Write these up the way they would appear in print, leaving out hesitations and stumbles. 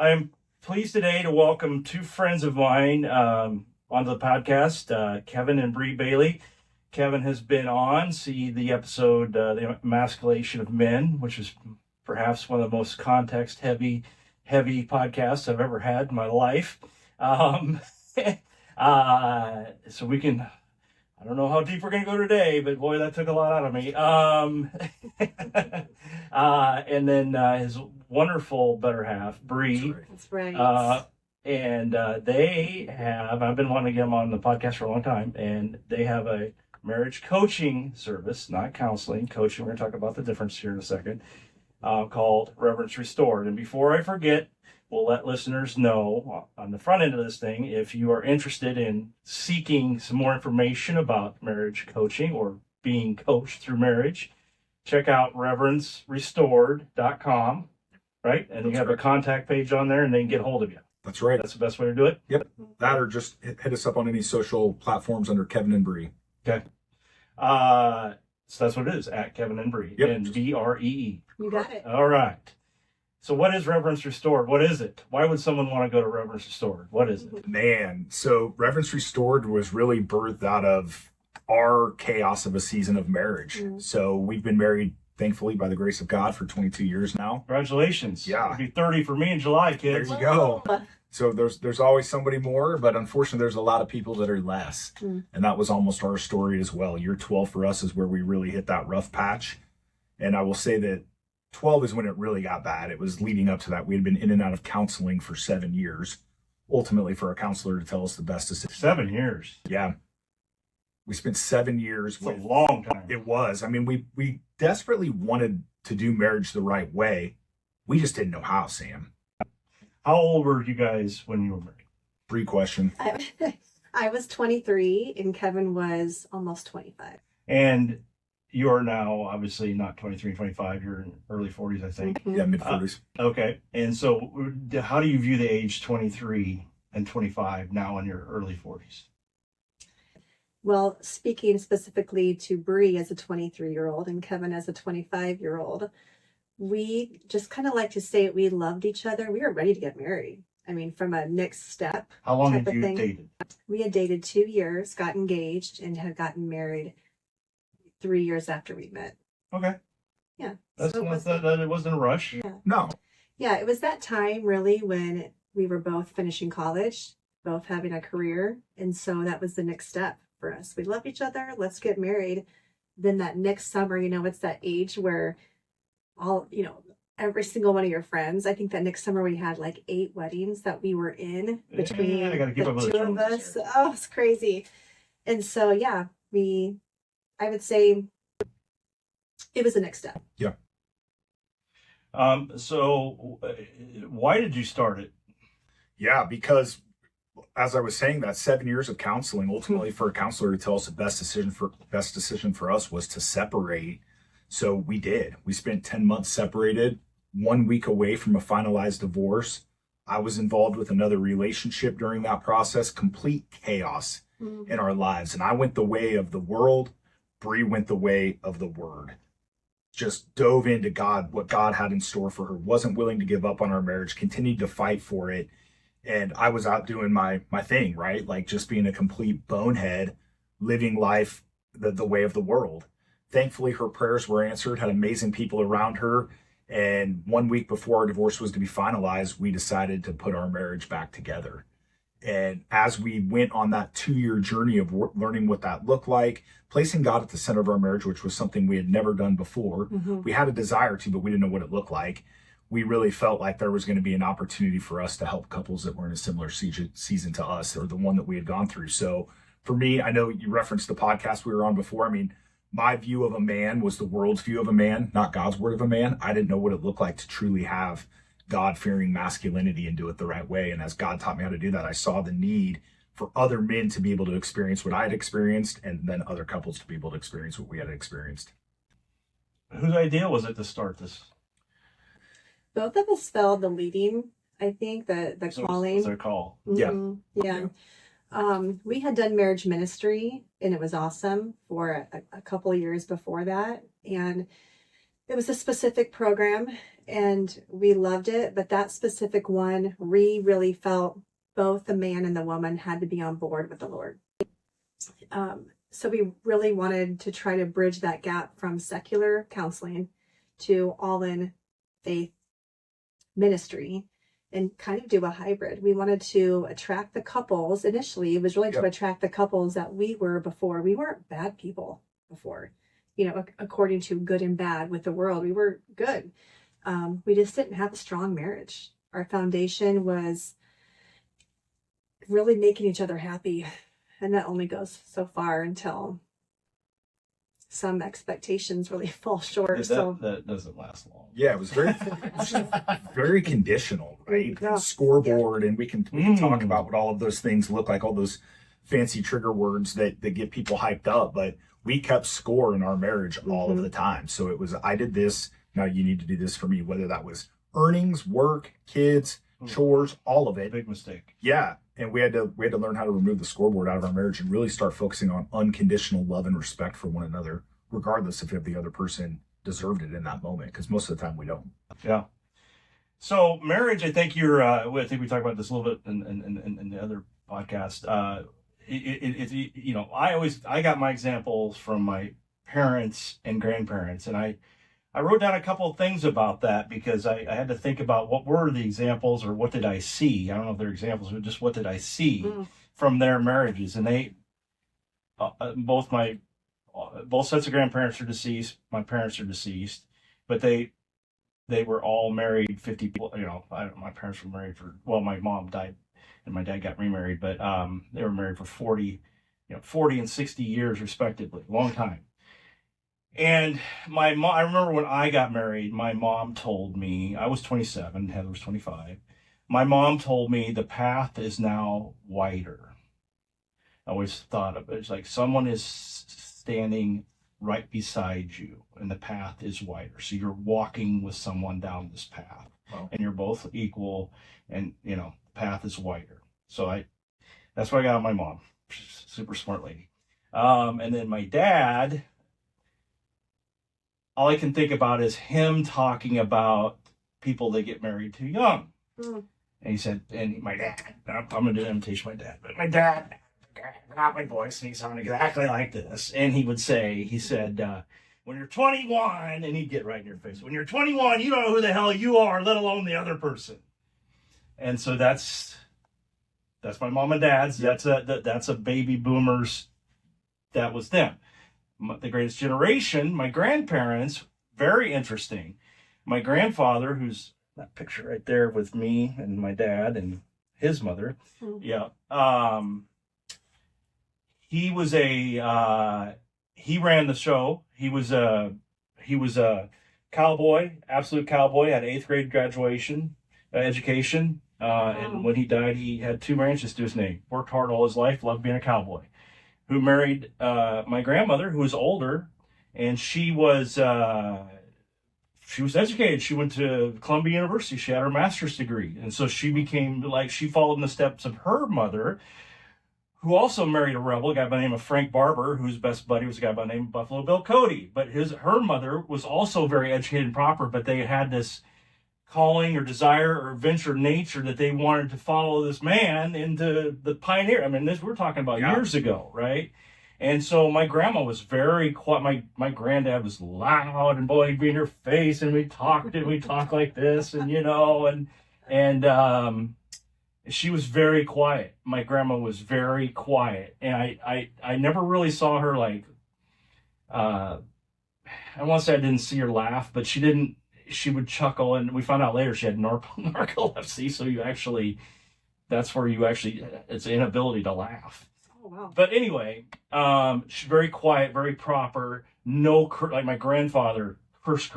I'm pleased today to welcome two friends of mine onto the podcast, Kevin and Bree Bailey. Kevin has been on, see the episode, The Emasculation of Men, which is perhaps one of the most context-heavy podcasts I've ever had in my life. So we can... I don't know how deep we're going to go today, but boy, that took a lot out of me. And then his wonderful better half, Bree. That's right. And they have, I've been wanting to get them on the podcast for a long time, and they have a marriage coaching service, not counseling, coaching. We're going to talk about the difference here in a second, called Reverence Restored. And before I forget, we'll let listeners know on the front end of this thing, if you are interested in seeking some more information about marriage coaching or being coached through marriage, check out reverencerestored.com, right? And you have a contact page on there and they can get a hold of you. That's right. That's the best way to do it? Yep. That or just hit us up on any social platforms under Kevin and Bree. Okay. So that's what it is, at Kevin and Bree. Yep. And BREE. You got it. All right. So what is Reverence Restored? What is it? Why would someone want to go to Reverence Restored? What is it? Man, so Reverence Restored was really birthed out of our chaos of a season of marriage. So we've been married, thankfully, by the grace of God, for 22 years now. Congratulations. Yeah. It'll be 30 for me in July, kids. There you go. So there's always somebody more, but unfortunately there's a lot of people that are less. And that was almost our story as well. Year 12 for us is where we really hit that rough patch. And I will say that 12 is when it really got bad. It was leading up to that. We had been in and out of counseling for 7 years, ultimately for a counselor to tell us the best decision. 7 years. Yeah. We spent 7 years. It's a long time. It was. I mean, we desperately wanted to do marriage the right way. We just didn't know how, Sam. How old were you guys when you were married? Free question. I was 23 and Kevin was almost 25. And you're now obviously not 23, 25. You're in early 40s, I think. Yeah, mid-40s. Okay. And so how do you view the age 23 and 25 now in your early 40s? Well, speaking specifically to Bree as a 23-year-old and Kevin as a 25-year-old, we just kind of like to say we loved each other. We were ready to get married. I mean, from a next step. How long had you dated? We had dated 2 years, got engaged, and had gotten married 3 years after we met. Okay. Yeah. It wasn't a rush. Yeah. No. Yeah, it was that time really when we were both finishing college, both having a career. And so that was the next step for us. We love each other. Let's get married. Then that next summer, it's that age where every single one of your friends, I think that next summer we had like 8 weddings that we were in between the 2 of us. Oh, it's crazy. And so, yeah, I would say it was the next step. Yeah. So why did you start it? Yeah, because as I was saying, that 7 years of counseling, ultimately for a counselor to tell us the best decision for us was to separate. So we did. We spent 10 months separated, 1 week away from a finalized divorce. I was involved with another relationship during that process, complete chaos in our lives. And I went the way of the world. Bree went the way of the word. Just dove into God, what God had in store for her, wasn't willing to give up on our marriage, continued to fight for it. And I was out doing my thing, right? Like just being a complete bonehead, living life the way of the world. Thankfully, her prayers were answered, had amazing people around her. And 1 week before our divorce was to be finalized, we decided to put our marriage back together. And as we went on that 2-year journey of learning what that looked like, placing God at the center of our marriage, which was something we had never done before. We had a desire to, but we didn't know what it looked like. We really felt like there was going to be an opportunity for us to help couples that were in a similar season to us, or the one that we had gone through. So for me, I know you referenced the podcast we were on before. I mean, my view of a man was the world's view of a man, not God's word of a man. I didn't know what it looked like to truly have God-fearing masculinity and do it the right way. And as God taught me how to do that, I saw the need for other men to be able to experience what I had experienced, and then other couples to be able to experience what we had experienced. Whose idea was it to start this? Both of us felt the leading, I think, the calling. It was their call. Yeah. We had done marriage ministry, and it was awesome for a couple of years before that. And it was a specific program, and we loved it. But that specific one, we really felt both the man and the woman had to be on board with the Lord. So we really wanted to try to bridge that gap from secular counseling to all-in faith ministry and kind of do a hybrid. We wanted to attract the couples. Initially, it was really to attract the couples that we were before. We weren't bad people before, according to good and bad with the world. We were good. We just didn't have a strong marriage. Our foundation was really making each other happy. And that only goes so far until some expectations really fall short. That doesn't last long. Yeah, it was very conditional, right? Yeah. Scoreboard, and we can talk about what all of those things look like, all those fancy trigger words that get people hyped up. But we kept score in our marriage all of the time. So it was, I did this, now you need to do this for me, whether that was earnings, work, kids, chores, all of it. Big mistake. Yeah. And we had to learn how to remove the scoreboard out of our marriage and really start focusing on unconditional love and respect for one another, regardless if the other person deserved it in that moment, because most of the time we don't. Yeah. So marriage, I think I think we talked about this a little bit in the other podcast. I got my examples from my parents and grandparents, and I wrote down a couple of things about that because I had to think about what were the examples or what did I see. I don't know if they're examples, but just what did I see from their marriages. And they, both sets of grandparents are deceased. My parents are deceased, but they were all married 50 people. My parents were married my mom died and my dad got remarried, but they were married for 40 and 60 years respectively, long time. And my mom, I remember when I got married, my mom told me, I was 27, Heather was 25. My mom told me the path is now wider. I always thought of it as like someone is standing right beside you and the path is wider. So you're walking with someone down this path. Wow. And you're both equal and, the path is wider. So that's what I got on my mom. Super smart lady. And then my dad, all I can think about is him talking about people that get married too young. And he said, and my dad, I'm going to do an imitation of my dad, but my dad got my voice and he sounded exactly like this. And he said, when you're 21, and he'd get right in your face, when you're 21, you don't know who the hell you are, let alone the other person. And so that's my mom and dad's. That's a baby boomers. That was them. The greatest generation, my grandparents, very interesting. My grandfather, who's that picture right there with me and my dad and his mother. Yeah. He was he ran the show. He was a cowboy, absolute cowboy, had 8th grade graduation, education. And when he died, he had 2 ranches to his name. Worked hard all his life, loved being a cowboy. Who married my grandmother, who was older, and she was educated. She went to Columbia University. She had her master's degree, and so she followed in the steps of her mother, who also married a rebel, a guy by the name of Frank Barber, whose best buddy was a guy by the name of Buffalo Bill Cody. But her mother was also very educated and proper, but they had this calling or desire or adventure nature that they wanted to follow this man into the pioneer. I mean, we're talking about years ago, right? And so my grandma was very quiet. My granddad was loud and boy, he'd be in her face and we talked like this and, and she was very quiet. My grandma was very quiet. And I never really saw her I won't say I didn't see her laugh, but she would chuckle, and we found out later she had narcolepsy. So that's where it's an inability to laugh. Oh, wow. But anyway, she's very quiet, very proper. No, like my grandfather, curse.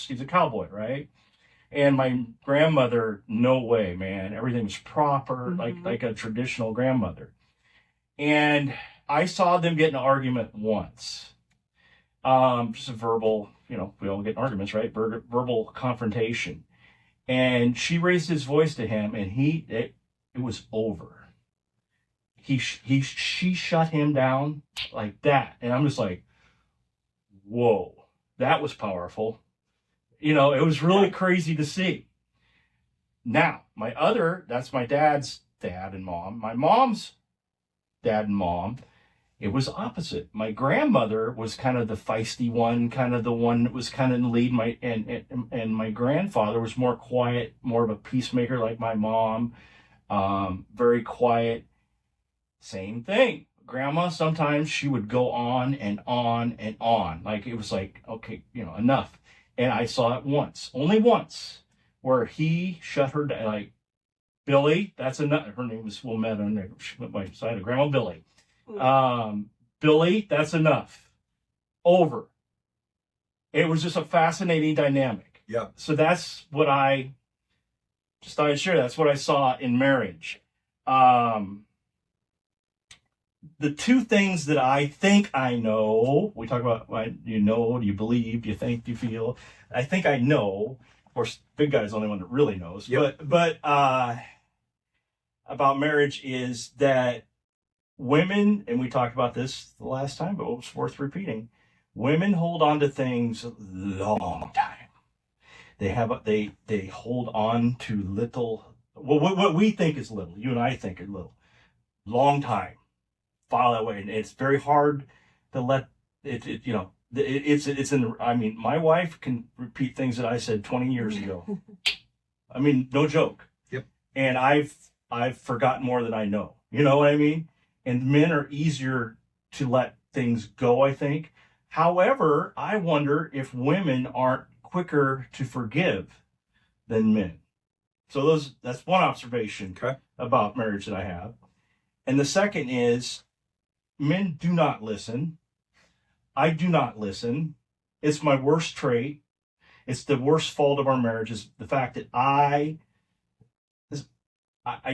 He's a cowboy, right? And my grandmother, no way, man. Everything was proper, like a traditional grandmother. And I saw them get in an argument once. Just a verbal, we all get in arguments, right? Verbal confrontation. And she raised his voice to him, and it was over. She shut him down like that. And I'm just like, whoa, that was powerful. You know, it was really crazy to see. Now, that's my dad's dad and mom. My mom's dad and mom, it was opposite. My grandmother was kind of the feisty one, kind of the one that was kind of in the lead. And my grandfather was more quiet, more of a peacemaker like my mom, very quiet. Same thing. Grandma, sometimes she would go on and on and on. Like, it was like, okay, you know, enough. And I saw it once, only once, where he shut her down. Like, Billy, that's enough. Her name was Wilmette on there. She went by the side of Grandma Billy. Billy, that's enough. Over. It was just a fascinating dynamic. Yeah. So that's what I just thought I'd share. That's what I saw in marriage. The two things that I think I know, we talk about what you know, do you believe, do you think, do you feel? I think I know. Of course, Big Guy's the only one that really knows. Yep. But about marriage is that women, and we talked about this the last time, but it's worth repeating. Women hold on to things a long time. They hold on to little, what we think is little, you and I think are little, long time. File that way, and it's very hard to let it you know, it's in, I mean, my wife can repeat things that I said 20 years ago. I mean, no joke. Yep. And I've forgotten more than I know. You know what I mean? And men are easier to let things go, I think. However, I wonder if women aren't quicker to forgive than men. So that's one observation about marriage that I have. And the second is, men do not listen. I do not listen. It's my worst trait. It's the worst fault of our marriage, is the fact that I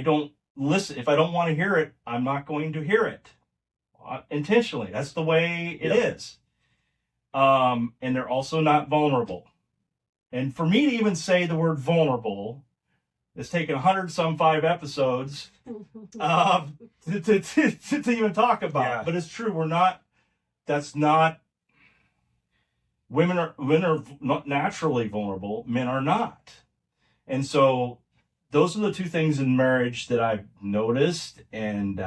don't listen. If I don't want to hear it, I'm not going to hear it intentionally. That's the way it is. And they're also not vulnerable. And for me to even say the word vulnerable, it's taken 100-some-5 episodes to even talk about. Yeah. But it's true. Women are not naturally vulnerable. Men are not. And so those are the two things in marriage that I've noticed. And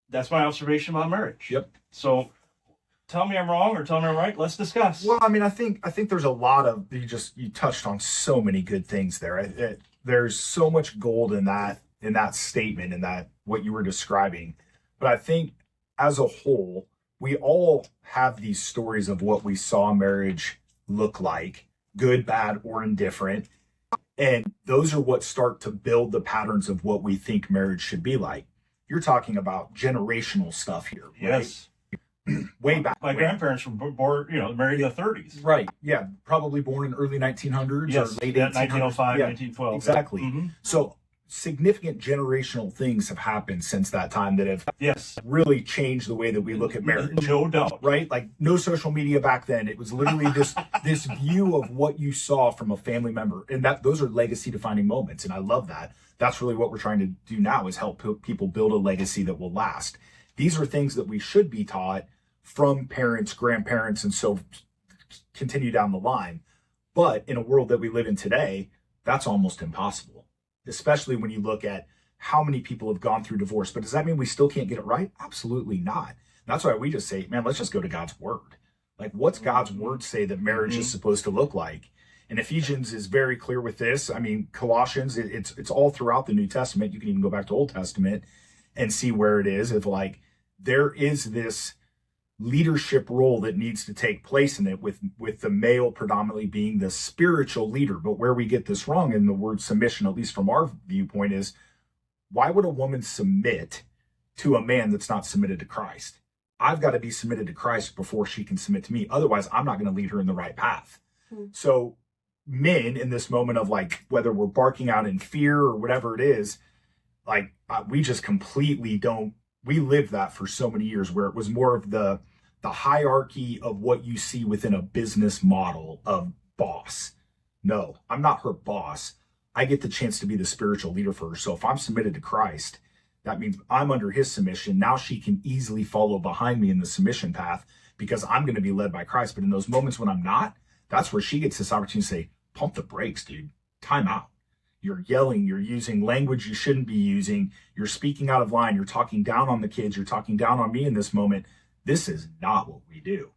that's my observation about marriage. Yep. So tell me I'm wrong or tell me I'm right. Let's discuss. Well, I mean, I think there's a lot of, you touched on so many good things there. There's so much gold in that statement and that what you were describing. But I think as a whole, we all have these stories of what we saw marriage look like, good, bad, or indifferent. And those are what start to build the patterns of what we think marriage should be like. You're talking about generational stuff here, right? Yes. Way back. My grandparents were born, married in the 30s. Right. Yeah. Probably born in early 1900s Yes. or late 1800s. 1905, Yeah, 1912. exactly. Mm-hmm. So significant generational things have happened since that time that have Yes. really changed the way that we look at marriage. No doubt. Right? Like, no social media back then. It was literally this view of what you saw from a family member. And those are legacy defining moments. And I love that. That's really what we're trying to do now, is help people build a legacy that will last. These are things that we should be taught from parents, grandparents, and so continue down the line. But in a world that we live in today, that's almost impossible, especially when you look at how many people have gone through divorce. But does that mean we still can't get it right? Absolutely not. That's why we just say, man, let's just go to God's word. Like, what's God's word say that marriage is supposed to look like? And Ephesians is very clear with this. I mean, Colossians, it's all throughout the New Testament. You can even go back to Old Testament and see where it is. If, like, there is this leadership role that needs to take place in it, with the male predominantly being the spiritual leader. But where we get this wrong in the word submission, at least from our viewpoint, is, why would a woman submit to a man that's not submitted to Christ? I've got to be submitted to Christ before she can submit to me. Otherwise, I'm not going to lead her in the right path. So men, in this moment of, like, whether we're barking out in fear or whatever it is, like, we just completely don't, we lived that for so many years, where it was more of the hierarchy of what you see within a business model of boss. No, I'm not her boss. I get the chance to be the spiritual leader for her. So if I'm submitted to Christ, that means I'm under his submission. Now she can easily follow behind me in the submission path because I'm going to be led by Christ. But in those moments when I'm not, that's where she gets this opportunity to say, pump the brakes, dude. Time out. You're yelling, you're using language you shouldn't be using, you're speaking out of line, you're talking down on the kids, you're talking down on me in this moment. This is not what we do.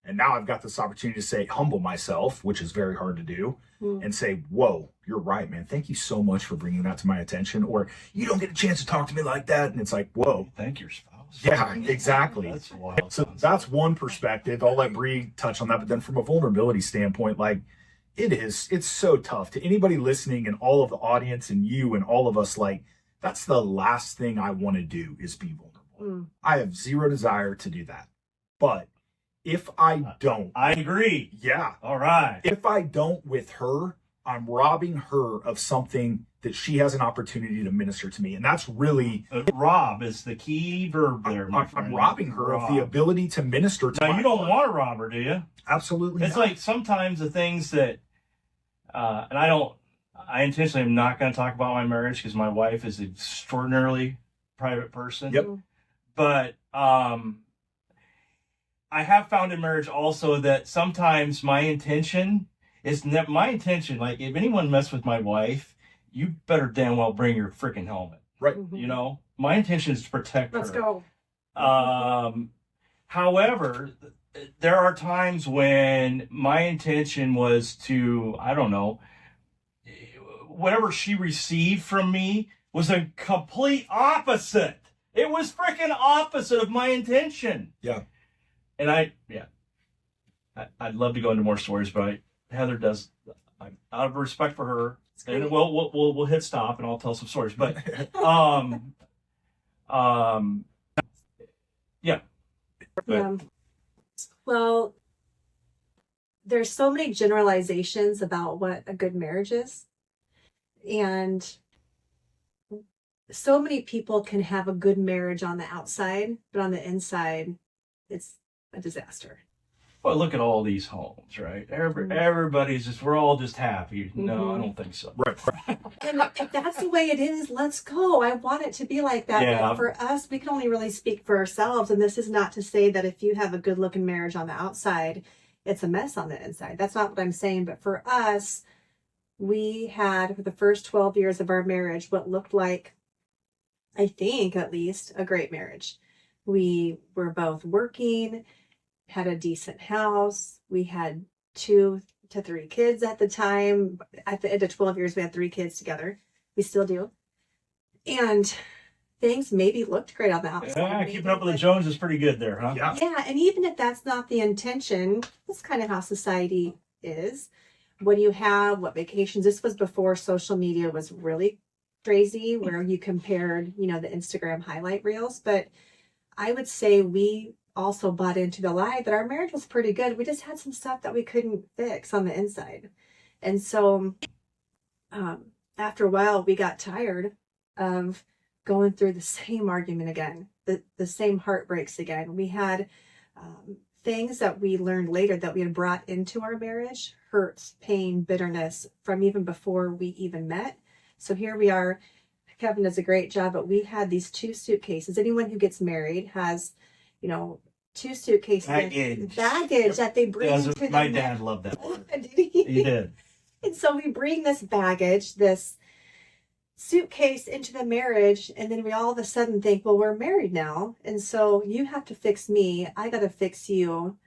And now I've got this opportunity to say, humble myself, which is very hard to do, and say, whoa, you're right, man. Thank you so much for bringing that to my attention. Or you don't get a chance to talk to me like that. And it's like, whoa. Thank your spouse. Yeah, exactly. That's wild. So that's one perspective. I'll let Bree touch on that. But then from a vulnerability standpoint, like, it's so tough to anybody listening and all of the audience and you and all of us. Like, that's the last thing I want to do is be vulnerable. I have zero desire to do that. But if I don't, I agree. yeah. All right. If I don't with her, I'm robbing her of something that she has an opportunity to minister to me. And that's really, rob is the key verb there. I'm robbing her of the ability to minister to Now, my you don't heart. want to rob her, do you? Absolutely It's not. like sometimes the things that, and I intentionally am not going to talk about my marriage because my wife is an extraordinarily private person. Yep. But I have found in marriage also that sometimes my intention, like if anyone mess with my wife, you better damn well bring your freaking helmet. Right. You know, my intention is to protect Let's her. go. However, there are times when my intention was to, I don't know, whatever she received from me was a complete opposite. It was freaking opposite of my intention. Yeah. And I'd love to go into more stories, but Heather does. Out of respect for her, and we'll hit stop, and I'll tell some stories. But yeah. Yeah. Well, there's so many generalizations about what a good marriage is. And so many people can have a good marriage on the outside, but on the inside, it's a disaster. Well, look at all these homes, right? Everybody's just, we're all just happy. No, I don't think so. Right. And if that's the way it is, let's go. I want it to be like that. Yeah. But for us, we can only really speak for ourselves. And this is not to say that if you have a good looking marriage on the outside, it's a mess on the inside. That's not what I'm saying. But for us, we had, for the first 12 years of our marriage, what looked like, I think at least, a great marriage. We were both working, had a decent house. We had 2 to 3 kids at the time. At the end of 12 years, we had 3 kids together. We still do. And things maybe looked great on the outside. Yeah, keeping up with the Jones is pretty good there, huh? Yeah. Yeah, and even if that's not the intention, that's kind of how society is. What do you have? What vacations? This was before social media was really crazy, where you compared, the Instagram highlight reels. But I would say we also bought into the lie that our marriage was pretty good. We just had some stuff that we couldn't fix on the inside. And so after a while, we got tired of going through the same argument again, the same heartbreaks again. We had things that we learned later that we had brought into our marriage, hurts, pain, bitterness from even before we even met. So here we are. Kevin does a great job, but we had these 2 suitcases. Anyone who gets married has, 2 suitcases. Baggage that they bring into the my dad loved that word. Did he? He did. And so we bring this baggage, this suitcase into the marriage, and then we all of a sudden think, well, we're married now, and so you have to fix me, I got to fix you.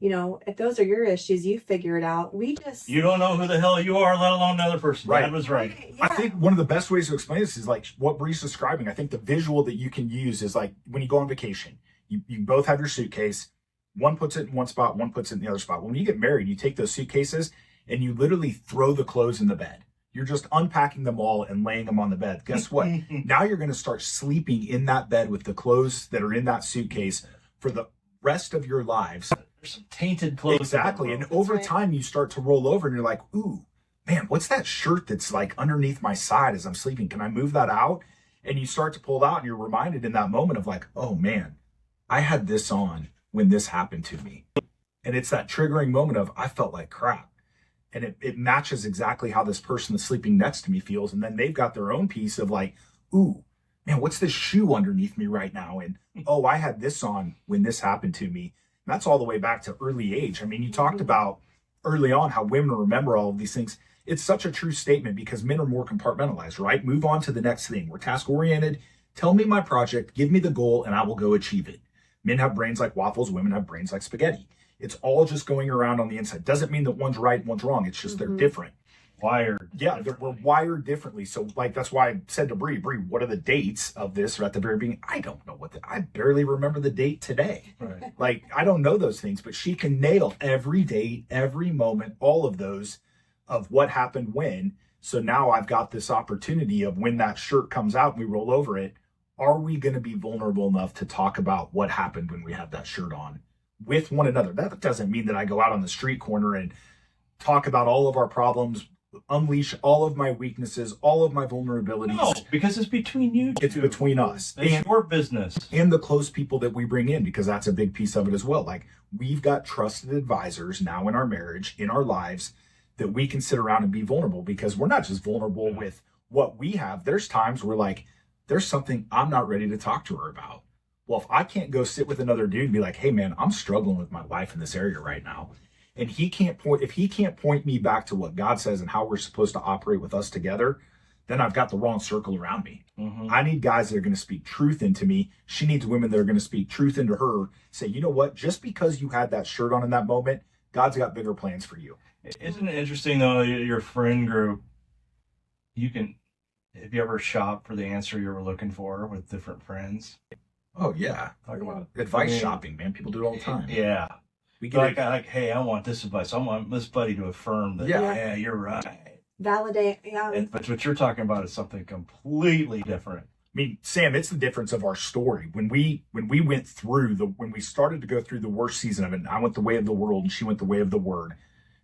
If those are your issues, you figure it out. You don't know who the hell you are, let alone another person. Right. Dad was right. Yeah. I think one of the best ways to explain this is like what Bree's describing. I think the visual that you can use is like when you go on vacation, you both have your suitcase. One puts it in one spot, one puts it in the other spot. When you get married, you take those suitcases and you literally throw the clothes in the bed. You're just unpacking them all and laying them on the bed. Guess what? Now you're going to start sleeping in that bed with the clothes that are in that suitcase for the rest of your lives. There's some tainted clothes. Exactly. And over time, you start to roll over and you're like, ooh, man, what's that shirt that's like underneath my side as I'm sleeping? Can I move that out? And you start to pull it out and you're reminded in that moment of like, oh man, I had this on when this happened to me. And it's that triggering moment of I felt like crap. And it matches exactly how this person that's sleeping next to me feels. And then they've got their own piece of like, ooh, man, what's this shoe underneath me right now? And oh, I had this on when this happened to me. That's all the way back to early age. I mean, you talked about early on how women remember all of these things. It's such a true statement because men are more compartmentalized, right? Move on to the next thing. We're task oriented. Tell me my project, give me the goal, and I will go achieve it. Men have brains like waffles, women have brains like spaghetti. It's all just going around on the inside. Doesn't mean that one's right, one's wrong. It's just they're different. Wired. Yeah, we're wired differently. So, like, that's why I said to Bree, what are the dates of this at the very beginning? I don't know I barely remember the date today. Right. Like, I don't know those things, but she can nail every date, every moment, all of those of what happened when. So now I've got this opportunity of when that shirt comes out and we roll over it, are we going to be vulnerable enough to talk about what happened when we had that shirt on with one another? That doesn't mean that I go out on the street corner and talk about all of our problems, unleash all of my weaknesses, all of my vulnerabilities. No, because it's between you two. It's between us. It's your business. And the close people that we bring in, because that's a big piece of it as well. Like, we've got trusted advisors now in our marriage, in our lives, that we can sit around and be vulnerable, because we're not just vulnerable with what we have. There's times where, like, there's something I'm not ready to talk to her about. Well, if I can't go sit with another dude and be like, hey man, I'm struggling with my wife in this area right now, and if he can't point me back to what God says and how we're supposed to operate with us together, then I've got the wrong circle around me. I need guys that are going to speak truth into me. She needs women that are going to speak truth into her. Say, you know what? Just because you had that shirt on in that moment, God's got bigger plans for you. Isn't it interesting though, your friend group, have you ever shopped for the answer you were looking for with different friends? Oh yeah. Talk about Advice shopping, man. People do it all the time. Yeah. We get like, hey, I want this advice. I want this buddy to affirm that, yeah, you're right. Validate, yeah. But what you're talking about is something completely different. I mean, Sam, it's the difference of our story. When we went through when we started to go through the worst season of it, I went the way of the world and she went the way of the word.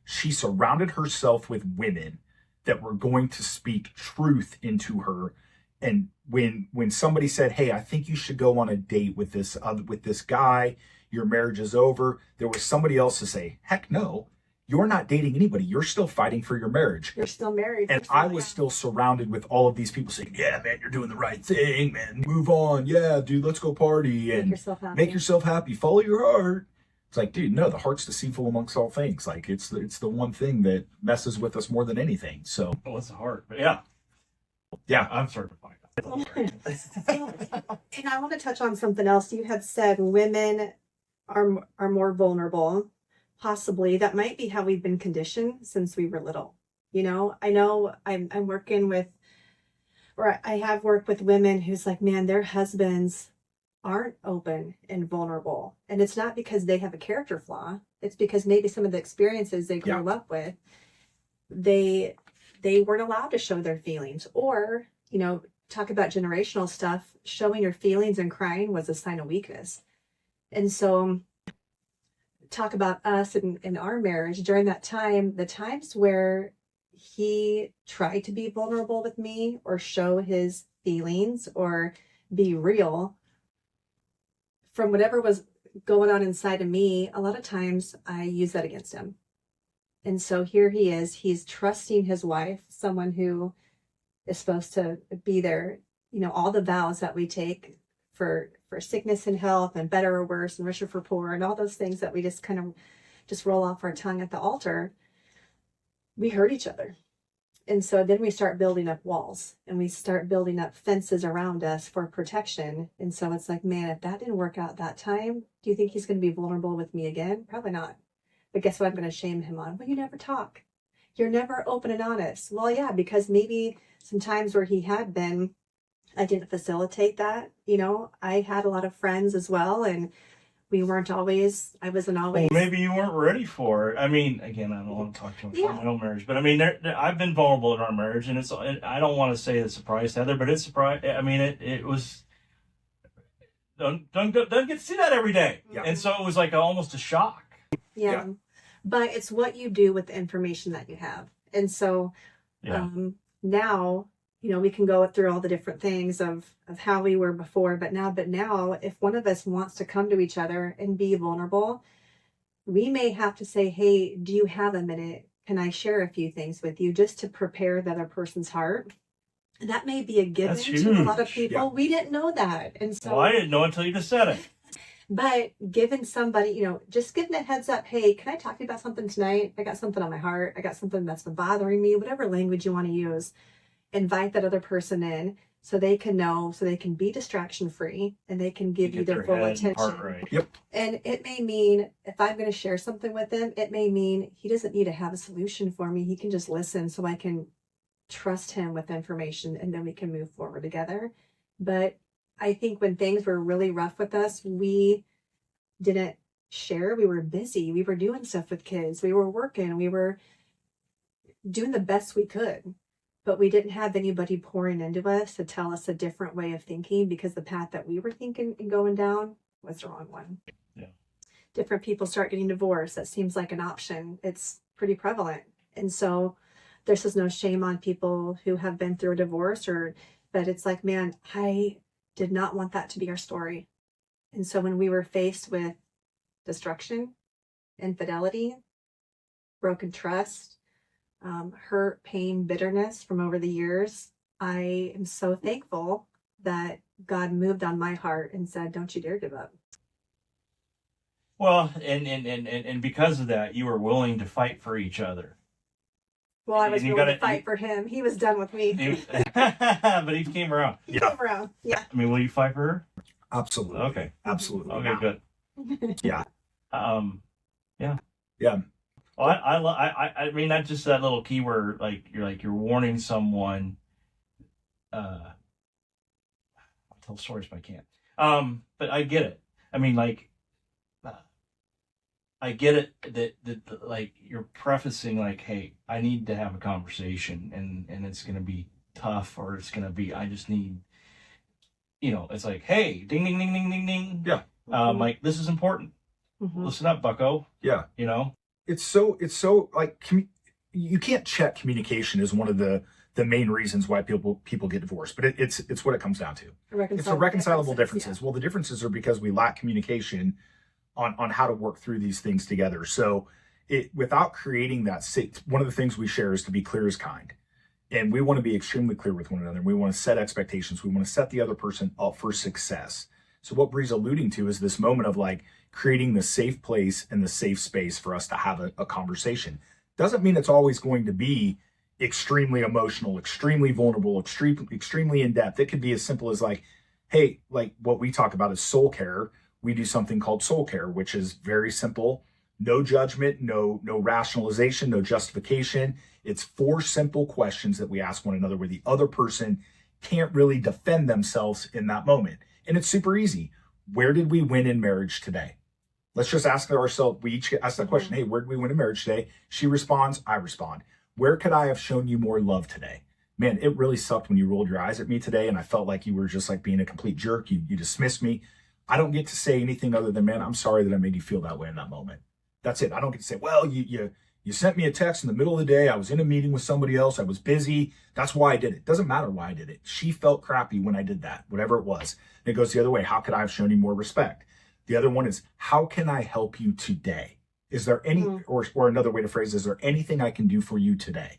She surrounded herself with women that were going to speak truth into her. And when somebody said, hey, I think you should go on a date with this guy, your marriage is over, there was somebody else to say, heck no, you're not dating anybody. You're still fighting for your marriage. You're still married. And I was still surrounded with all of these people saying, yeah, man, you're doing the right thing, man. Move on. Yeah, dude, let's go party. And make yourself happy. Follow your heart. It's like, dude, no, the heart's deceitful amongst all things. Like, it's the one thing that messes with us more than anything. So, well, it's the heart. But yeah, I'm certified. And I want to touch on something else. You had said women are more vulnerable. Possibly that might be how we've been conditioned since we were little. You know I'm working with, or I have worked with women who's like, man, their husbands aren't open and vulnerable. And it's not because they have a character flaw. It's because maybe some of the experiences they grew up with, they weren't allowed to show their feelings. Or, talk about generational stuff, showing your feelings and crying was a sign of weakness. And so talk about us in our marriage during that time, the times where he tried to be vulnerable with me or show his feelings or be real from whatever was going on inside of me. A lot of times I use that against him. And so here he is, he's trusting his wife, someone who is supposed to be there, all the vows that we take for sickness and health and better or worse and richer for poor and all those things that we just kind of just roll off our tongue at the altar. We hurt each other. And so then we start building up walls and we start building up fences around us for protection. And so it's like, man, if that didn't work out that time, do you think he's going to be vulnerable with me again? Probably not. But guess what I'm going to shame him on? Well, you never talk. You're never open and honest. Well, yeah, because maybe some times where he had been, I didn't facilitate that. I had a lot of friends as well, and I wasn't always. Well, maybe you weren't ready for it. I mean, again, I don't want to talk too much about my own marriage, but I mean, I've been vulnerable in our marriage, and I don't want to say it surprised Heather, but it surprised. I mean, it was. Don't get to see that every day, and so it was like almost a shock. Yeah. But it's what you do with the information that you have, and so now. We can go through all the different things of how we were before, but now, if one of us wants to come to each other and be vulnerable, we may have to say, hey, do you have a minute? Can I share a few things with you just to prepare the other person's heart? And that may be a given to a lot of people. Yeah. We didn't know that. And so I didn't know until you just said it. But giving somebody, just giving a heads up, hey, can I talk to you about something tonight? I got something on my heart. I got something that's been bothering me, whatever language you want to use. Invite that other person in so they can know, so they can be distraction free and they can give you their full attention. Right. Yep. And it may mean if I'm going to share something with him, it may mean he doesn't need to have a solution for me. He can just listen so I can trust him with information and then we can move forward together. But I think when things were really rough with us, we didn't share. We were busy. We were doing stuff with kids. We were working. We were doing the best we could. But we didn't have anybody pouring into us to tell us a different way of thinking because the path that we were thinking and going down was the wrong one. Yeah. Different people start getting divorced. That seems like an option. It's pretty prevalent. And so there's just no shame on people who have been through a divorce but it's like, man, I did not want that to be our story. And so when we were faced with destruction, infidelity, broken trust, hurt, pain, bitterness from over the years, I am so thankful that God moved on my heart and said, don't you dare give up. Well, and because of that, you were willing to fight for each other. Well, I was willing to fight for him. He was done with me. But he came around. He came around. Yeah. I mean, will you fight for her? Absolutely. Okay. Absolutely. Okay, good. Yeah. Yeah. Yeah. Well, I mean, not just that little keyword, you're warning someone. I'll tell stories, but I can't. But I get it. I mean, I get it that you're prefacing hey, I need to have a conversation and it's going to be tough or it's going to be, I just need, it's like, hey, ding, ding, ding, ding, ding, ding. Yeah. This is important. Mm-hmm. Listen up, bucko. Yeah. It's so you can't check communication is one of the main reasons why people get divorced, but it's what it comes down to. It's a reconcilable differences. Yeah. Well, the differences are because we lack communication on how to work through these things together. So without creating that, one of the things we share is to be clear as kind. And we want to be extremely clear with one another. We want to set expectations. We want to set the other person up for success. So what Bree's alluding to is this moment of creating the safe place and the safe space for us to have a conversation. Doesn't mean it's always going to be extremely emotional, extremely vulnerable, extremely in-depth. It could be as simple as hey, what we talk about is soul care. We do something called soul care, which is very simple. No judgment, no rationalization, no justification. It's 4 simple questions that we ask one another where the other person can't really defend themselves in that moment. And it's super easy. Where did we win in marriage today? Let's just ask ourselves, we each ask that question. Hey, where did we win in marriage today? She responds, I respond. Where could I have shown you more love today? Man, it really sucked when you rolled your eyes at me today and I felt like you were just being a complete jerk. You dismissed me. I don't get to say anything other than, man, I'm sorry that I made you feel that way in that moment. That's it. I don't get to say, well, you sent me a text in the middle of the day. I was in a meeting with somebody else. I was busy. That's why I did it. Doesn't matter why I did it. She felt crappy when I did that, whatever it was. And it goes the other way. How could I have shown you more respect? The other one is, how can I help you today? Is there any, or another way to phrase, is there anything I can do for you today?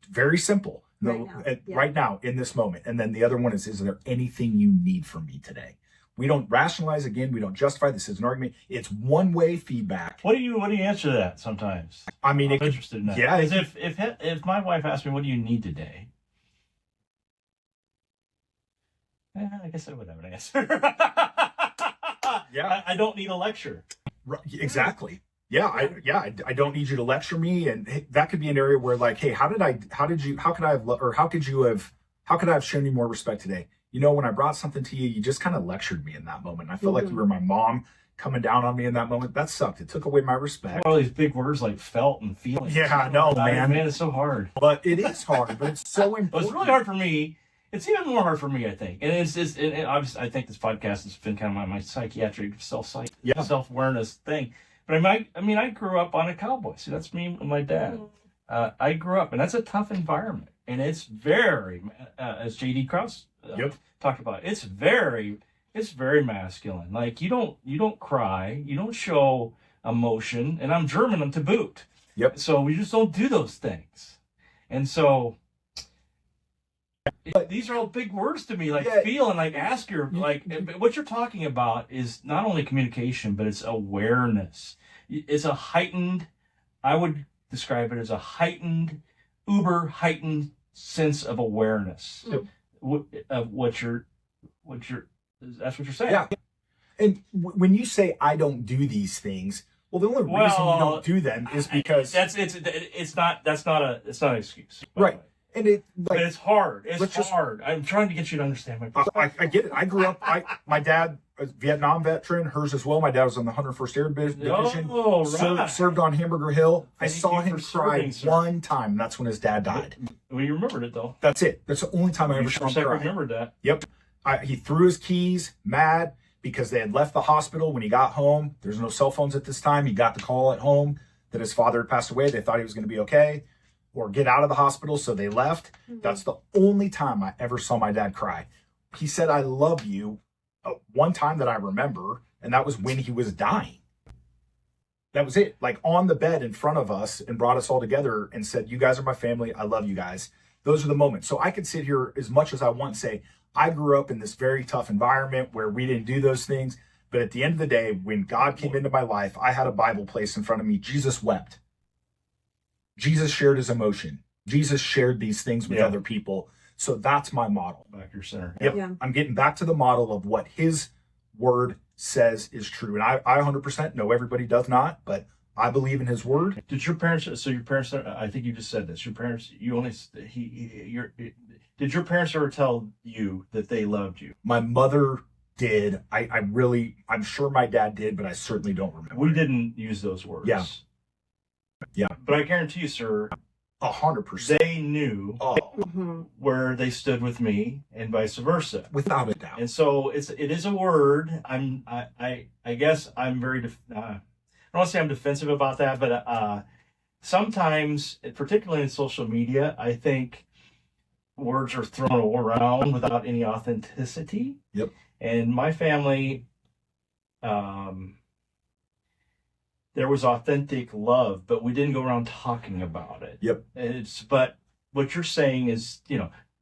Very simple. Right now, in this moment. And then the other one is there anything you need from me today? We don't rationalize again. We don't justify. This is an argument. It's one-way feedback. What do you answer to that sometimes? I mean, I'm interested in that. Yeah. Because if my wife asked me, what do you need today? I guess I would have an answer. Yeah. I don't need a lecture. Right, exactly. Yeah. I don't need you to lecture me. And that could be an area where hey, how could I have shown you more respect today? When I brought something to you, you just kind of lectured me in that moment. I felt like you were my mom coming down on me in that moment. That sucked. It took away my respect. All these big words like felt and feeling. Yeah, I know, man. Man, it's so hard. But it is hard, but it's so important. It's really hard for me. It's even more hard for me, I think. And and obviously, I think this podcast has been kind of my psychiatric self-awareness thing. But I grew up on a cowboy. See, that's me and my dad. I grew up, and that's a tough environment. And it's very, as J.D. Krause talked about, it's very masculine. You don't cry, you don't show emotion, and I'm German to boot. Yep. So we just don't do those things. And so these are all big words to me. Like Yeah. feel and like ask your like. What you're talking about is not only communication, but it's awareness. It's a heightened. I would describe it as a heightened, heightened sense of awareness of what you're. That's what you're saying. Yeah. And when you say I don't do these things, well, the only reason you don't do them is because it's not an excuse. Right. And but it's hard. It's hard. I'm trying to get you to understand my point. I get it. I grew up. My dad, a Vietnam veteran, hers as well. My dad was on the 101st Air Division. Oh, right. Served on Hamburger Hill. I Thank saw you him for cry serving, sir. one time. That's when his dad died. Well, you remembered it though. That's it. That's the only time I ever You saw him sure cry. remembered that. Yep. He threw his keys, mad because they had left the hospital when he got home. There's no cell phones at this time. He got the call at home that his father had passed away. They thought he was going to be okay or get out of the hospital, so they left. That's the only time I ever saw my dad cry. He said, I love you, one time that I remember, and that was when he was dying. That was it. Like on the bed in front of us, and brought us all together and said, you guys are my family. I love you guys. Those are the moments. So I could sit here as much as I want and say, I grew up in this very tough environment where we didn't do those things. But at the end of the day, when God came into my life, I had a Bible placed in front of me. Jesus wept. Jesus shared his emotion. Jesus shared these things with other people. So that's my model. Back to your center. Yep. Yeah. I'm getting back to the model of what his word says is true. And I 100% know everybody does not, but I believe in his word. Did your parents? So your parents? I think you just said this. Your parents. You only. Did your parents ever tell you that they loved you? My mother did. I'm sure my dad did, but I certainly don't remember. We didn't use those words. Yeah. Yeah. But I guarantee you, sir, 100%. they knew where they stood with me, and vice versa. Without a doubt. And so it is a word. I guess I'm very. I don't want to say I'm defensive about that, but sometimes, particularly in social media, I think words are thrown around without any authenticity. Yep. And my family, there was authentic love, but we didn't go around talking about it. Yep. But what you're saying is,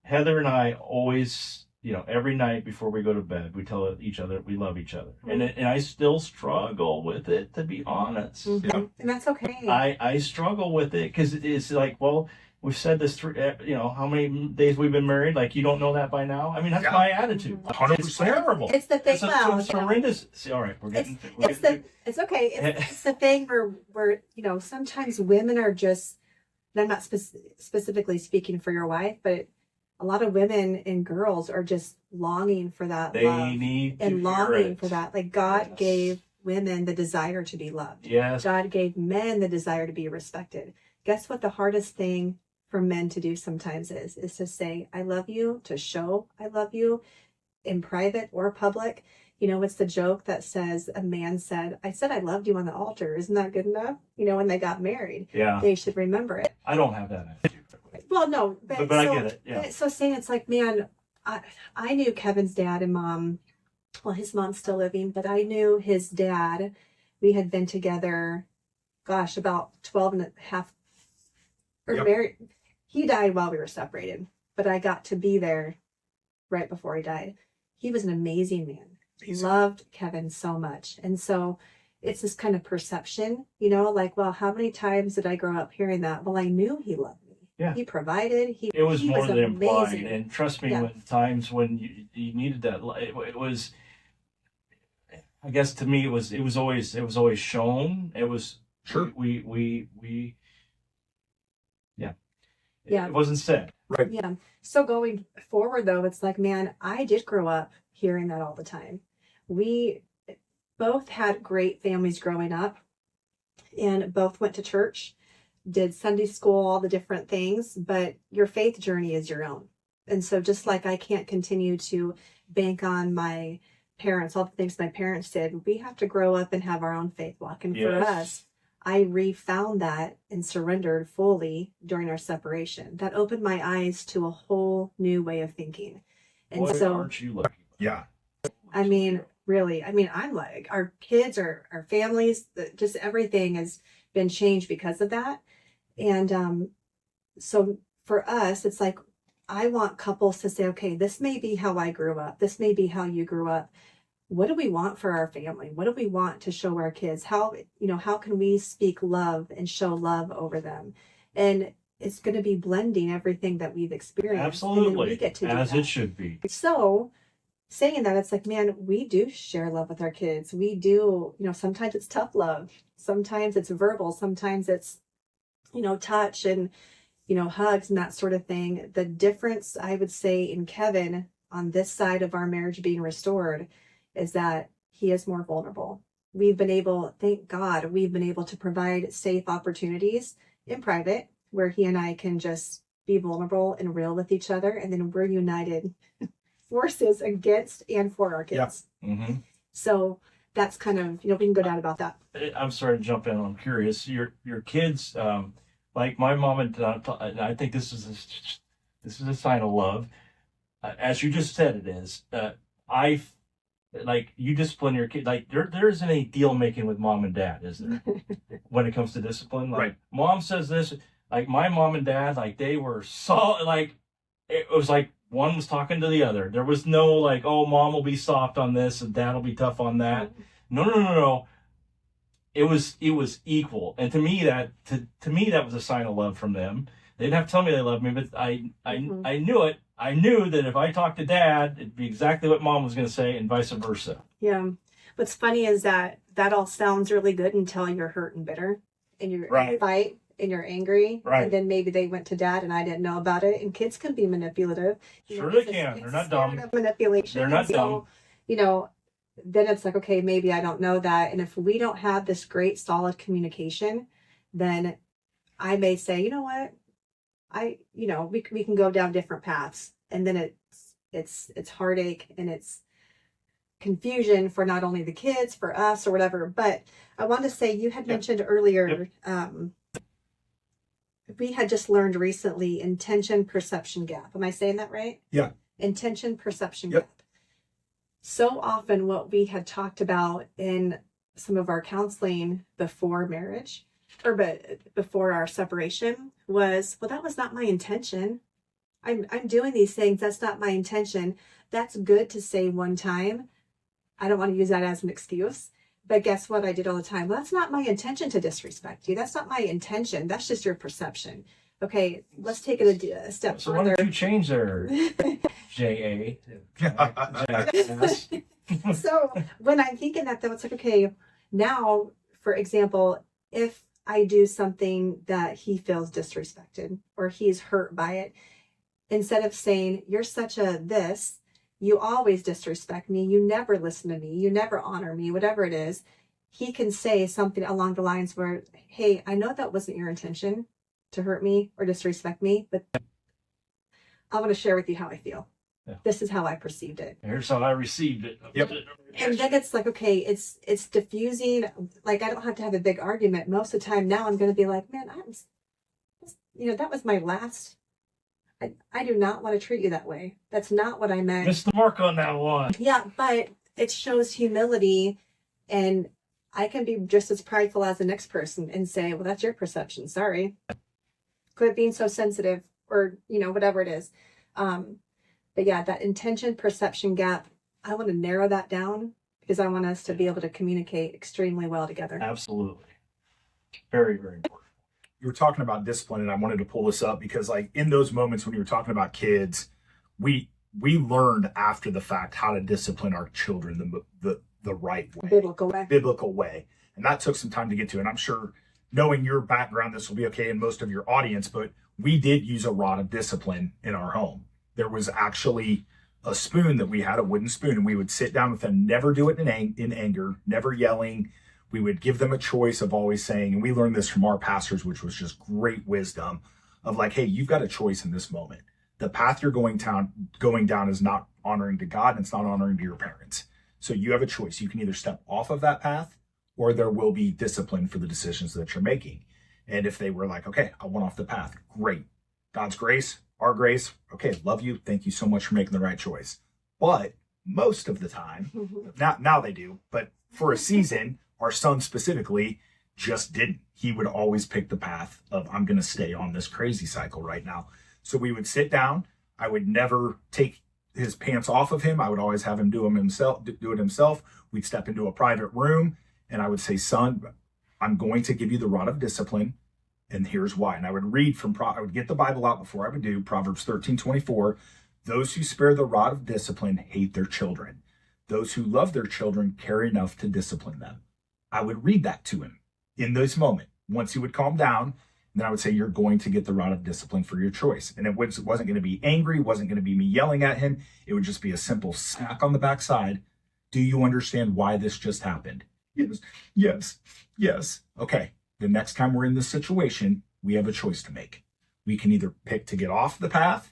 Heather and I always, every night before we go to bed, we tell each other we love each other. And I still struggle with it, to be honest. Yeah. And that's okay. I struggle with it because it's like, well, we've said this through, how many days we've been married? Like, you don't know that by now? I mean, that's my attitude. 100%. It's terrible. It's the thing. It's horrendous. See, all right, It's okay. It's the thing where sometimes women are just, and I'm not specifically speaking for your wife, but a lot of women and girls are just longing for that love. Need and to longing hear it. for that. Like God gave women the desire to be loved. Yes. God gave men the desire to be respected. Guess what the hardest thing for men to do sometimes is to say, I love you, to show I love you in private or public. It's the joke that says a man said, I said I loved you on the altar. Isn't that good enough? When they got married. Yeah. They should remember it. I don't have that attitude. Well, no. But I get it. Yeah. So saying it's like, man, I knew Kevin's dad and mom. Well, his mom's still living, but I knew his dad. We had been together, about 12 and a half. Married. He died while we were separated, but I got to be there right before he died. He was an amazing man. Loved Kevin so much. And so it's this kind of perception, like, well, how many times did I grow up hearing that? Well, I knew he loved me. Yeah. He provided. It was more than implied. amazing. And trust me, when times when you needed that, it was, I guess to me, it was always shown. It was, Sure. It wasn't said. Right. Yeah. So going forward, though, it's like, man, I did grow up hearing that all the time. We both had great families growing up and both went to church, did Sunday school, all the different things, but your faith journey is your own. And so just like I can't continue to bank on my parents, all the things my parents did, we have to grow up and have our own faith walk. And for us, I refound that and surrendered fully during our separation. That opened my eyes to a whole new way of thinking. And Boy, so, aren't you lucky? Yeah. I mean, really, I'm like, our kids, our families, just everything has been changed because of that. And so for us, it's like, I want couples to say, okay, this may be how I grew up. This may be how you grew up. What do we want for our family? What do we want to show our kids? How, how can we speak love and show love over them? And it's going to be blending everything that we've experienced. And then Absolutely. we get to do As that. it should be. So saying that, it's like, man, we do share love with our kids. We do, sometimes it's tough love. Sometimes it's verbal. Sometimes it's, touch and, hugs and that sort of thing. The difference, I would say, in Kevin on this side of our marriage being restored is that he is more vulnerable. We've been able, thank God, we've been able to provide safe opportunities in private where he and I can just be vulnerable and real with each other. And then we're united forces against and for our kids. Yeah. Mm-hmm. So that's kind of, we can go down about that. I'm sorry to jump in. I'm curious. Your kids, like my mom and dad, and I think this is a sign of love, as you just said it is. Like you discipline your kid. Like there isn't any deal making with mom and dad, is there? When it comes to discipline, like Right. Mom says this. Like my mom and dad, like they were solid. Like it was like one was talking to the other. There was no like, oh, mom will be soft on this and dad will be tough on that. No. It was equal, and to me that was a sign of love from them. They didn't have to tell me they loved me, but I knew it. I knew that if I talked to dad, it'd be exactly what mom was going to say, and vice versa. Yeah. What's funny is that all sounds really good until you're hurt and bitter and you're Right. fight and you're angry. Right. And then maybe they went to dad and I didn't know about it. And kids can be manipulative. Sure it's they can. They're it's not spirit dumb. of manipulation. They're not And so, then it's like, okay, maybe I don't know that. And if we don't have this great solid communication, then I may say, you know what? We can go down different paths. And then it's heartache and it's confusion for not only the kids, for us or whatever. But I want to say, you had mentioned earlier, we had just learned recently intention perception gap. Am I saying that right? Yeah. Intention perception Yep. gap. So often what we had talked about in some of our counseling before marriage before our separation was, well, that was not my intention. I'm doing these things. That's not my intention. That's good to say one time. I don't want to use that as an excuse. But guess what I did all the time? Well, that's not my intention to disrespect you. That's not my intention. That's just your perception. Okay, let's take it a step So why further. don't you change their J.A. So when I'm thinking that, though, it's like, okay, now, for example, if I do something that he feels disrespected or he's hurt by it, instead of saying, you're such a this, you always disrespect me, you never listen to me, you never honor me, whatever it is, he can say something along the lines where, hey, I know that wasn't your intention to hurt me or disrespect me, but I want to share with you how I feel. Yeah. This is how I perceived it. Here's how I received it. Yep. And then it's like, okay, it's diffusing. Like, I don't have to have a big argument. Most of the time now I'm going to be like, man, that was my last. I do not want to treat you that way. That's not what I meant. Missed the mark on that one. Yeah, but it shows humility, and I can be just as prideful as the next person and say, well, that's your perception. Sorry. Quit being so sensitive, or, whatever it is. But yeah, that intention perception gap, I want to narrow that down because I want us to be able to communicate extremely well together. Absolutely. Very, very important. You were talking about discipline, and I wanted to pull this up because, like, in those moments when you were talking about kids, we learned after the fact how to discipline our children the right way, biblical way, and that took some time to get to. And I'm sure, knowing your background, this will be okay in most of your audience. But we did use a rod of discipline in our home. There was actually a spoon that we had, a wooden spoon, and we would sit down with them, never do it in anger, never yelling. We would give them a choice of always saying, and we learned this from our pastors, which was just great wisdom, of like, hey, you've got a choice in this moment. The path you're going down is not honoring to God, and it's not honoring to your parents. So you have a choice. You can either step off of that path, or there will be discipline for the decisions that you're making. And if they were like, okay, I went off the path, great. God's grace, our grace, okay, love you. Thank you so much for making the right choice. But most of the time, now they do, but for a season, our son specifically just didn't. He would always pick the path of, I'm going to stay on this crazy cycle right now. So we would sit down. I would never take his pants off of him. I would always have him do it himself. We'd step into a private room and I would say, son, I'm going to give you the rod of discipline. And here's why. And I would read I would get the Bible out before I would do Proverbs 13:24. Those who spare the rod of discipline hate their children. Those who love their children care enough to discipline them. I would read that to him in this moment. Once he would calm down, and then I would say, you're going to get the rod of discipline for your choice. And it wasn't going to be angry, wasn't going to be me yelling at him. It would just be a simple smack on the backside. Do you understand why this just happened? Yes. Okay. The next time we're in this situation, we have a choice to make. We can either pick to get off the path,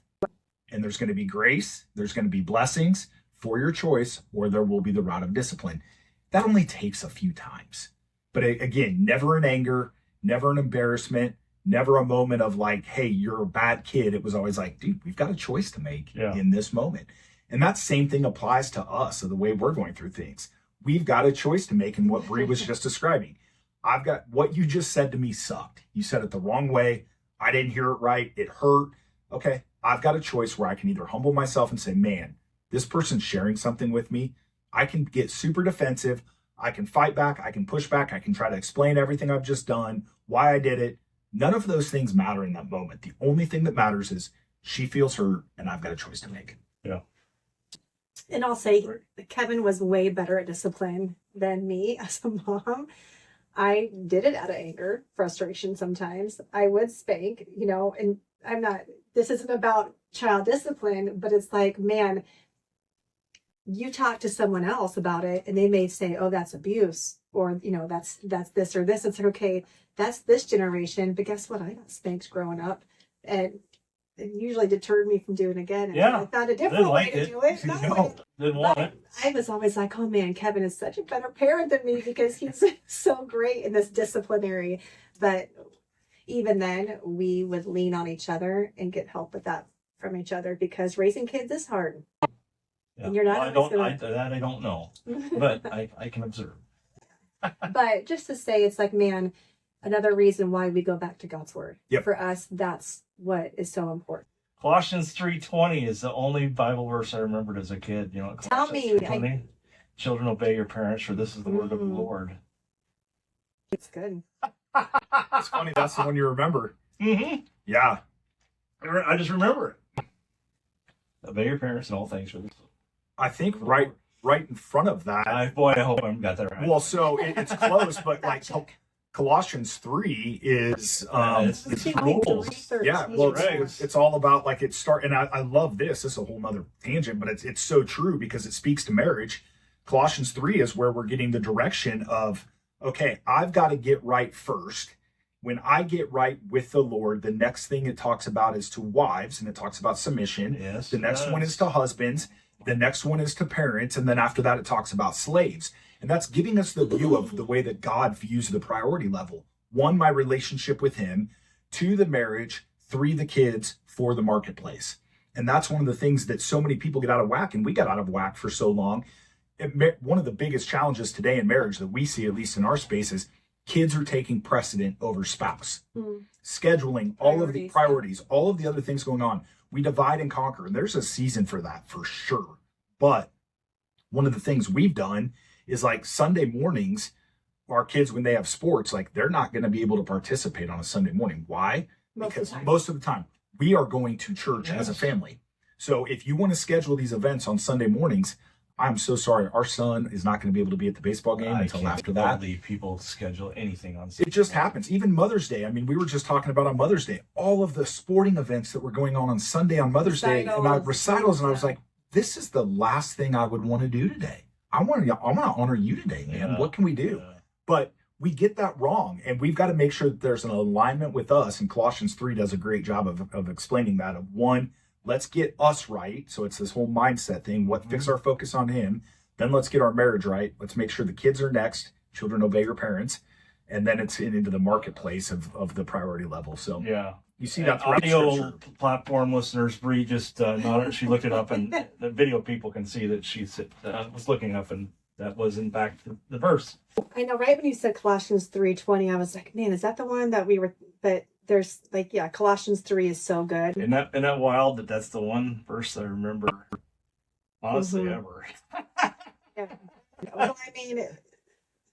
and there's going to be grace, there's going to be blessings for your choice, or there will be the rod of discipline. That only takes a few times. But again, never in anger, never an embarrassment, never a moment of like, hey, you're a bad kid. It was always like, dude, we've got a choice to make in this moment. And that same thing applies to us, so the way we're going through things. We've got a choice to make in what Bree was just describing. I've got what you just said to me sucked. You said it the wrong way. I didn't hear it right. It hurt. Okay. I've got a choice where I can either humble myself and say, man, this person's sharing something with me. I can get super defensive. I can fight back. I can push back. I can try to explain everything I've just done, why I did it. None of those things matter in that moment. The only thing that matters is she feels hurt and I've got a choice to make. Yeah. And I'll say Kevin was way better at discipline than me as a mom. I did it out of anger, frustration sometimes. I would spank, and this isn't about child discipline, but it's like, man, you talk to someone else about it and they may say, oh, that's abuse, or, that's this or this. It's like, okay, that's this generation. But guess what? I got spanked growing up, and it usually deterred me from doing it again. And I found a different way to do it. Didn't want it. I was always like, oh man, Kevin is such a better parent than me because he's so great in this disciplinary. But even then, we would lean on each other and get help with that from each other, because raising kids is hard. Yeah. And you're not. I don't know, but I can observe. But just to say, it's like, man, another reason why we go back to God's word. Yep. For us, that's what is so important. Colossians 3:20 is the only Bible verse I remembered as a kid. Tell me. Children, obey your parents, for this is the word of the Lord. It's good. It's funny. That's the one you remember. Mm-hmm. Yeah. I just remember it. Obey your parents in all things, for this. I think right in front of that. I hope I got that right. Well, so it's close, but like Colossians 3 is it's rules. Yeah, well, it's all about like and I love this. This is a whole nother tangent, but it's so true because it speaks to marriage. Colossians 3 is where we're getting the direction of, okay, I've got to get right first. When I get right with the Lord, the next thing it talks about is to wives, and it talks about submission. Yes. The next one is to husbands. The next one is to parents. And then after that, it talks about slaves. And that's giving us the view of the way that God views the priority level. 1, my relationship with him. 2, the marriage. 3, the kids. 4, the marketplace. And that's one of the things that so many people get out of whack, and we got out of whack for so long. One of the biggest challenges today in marriage that we see, at least in our space, is kids are taking precedent over spouse. Scheduling, all of the priorities, all of the other things going on. We divide and conquer, and there's a season for that for sure. But one of the things we've done is like Sunday mornings, our kids, when they have sports, like they're not going to be able to participate on a Sunday morning. Why? Because most of the time we are going to church as a family. So if you want to schedule these events on Sunday mornings, I'm so sorry. Our son is not going to be able to be at the baseball game until after that. People schedule anything on Sunday. It just happens. Even Mother's Day. I mean, we were just talking about on Mother's Day, all of the sporting events that were going on Sunday on Mother's Day, and recitals, and I was like, this is the last thing I would want to do today. I want to honor you today, man. Yeah. What can we do? Yeah. But we get that wrong, and we've got to make sure that there's an alignment with us. And Colossians 3 does a great job of explaining that. Of 1, let's get us right. So it's this whole mindset thing. Fix our focus on him. Then let's get our marriage right. Let's make sure the kids are next. Children, obey your parents. And then it's into the marketplace of the priority level. So you see that throughout audio platform listeners. Bree just nodded. She looked it up, and the video people can see that she was looking up, and that was in fact the verse. I know, right when you said Colossians 3:20, I was like, man, is that the one that we were? But there's like, yeah, Colossians 3 is so good. Isn't that wild that that's the one verse I remember, honestly, ever. Yeah. Well, I mean,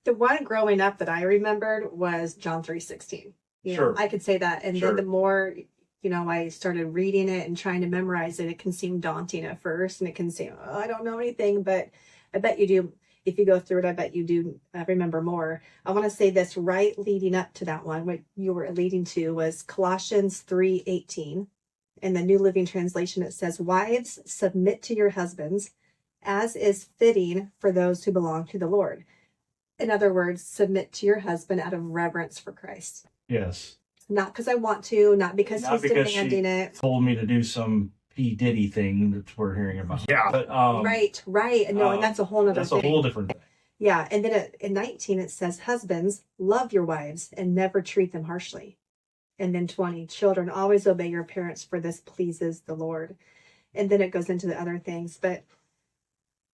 the one growing up that I remembered was John 3:16. Sure. I could say that. And Sure. then the more, I started reading it and trying to memorize it, it can seem daunting at first. And it can seem, oh, I don't know anything, but I bet you do. If you go through it, I bet you do remember more. I want to say this right leading up to that one. What you were leading to was Colossians 3:18. In the New Living Translation, it says, "Wives, submit to your husbands, as is fitting for those who belong to the Lord." In other words, submit to your husband out of reverence for Christ. Yes. Not because I want to, not because he's demanding it. Told me to do some P. Diddy thing that we're hearing about. Yeah. But, Right. No, and that's a whole other thing. That's a whole different thing. Yeah. And then in 19, it says, "Husbands, love your wives and never treat them harshly." And then 20, "Children, always obey your parents, for this pleases the Lord." And then it goes into the other things. But,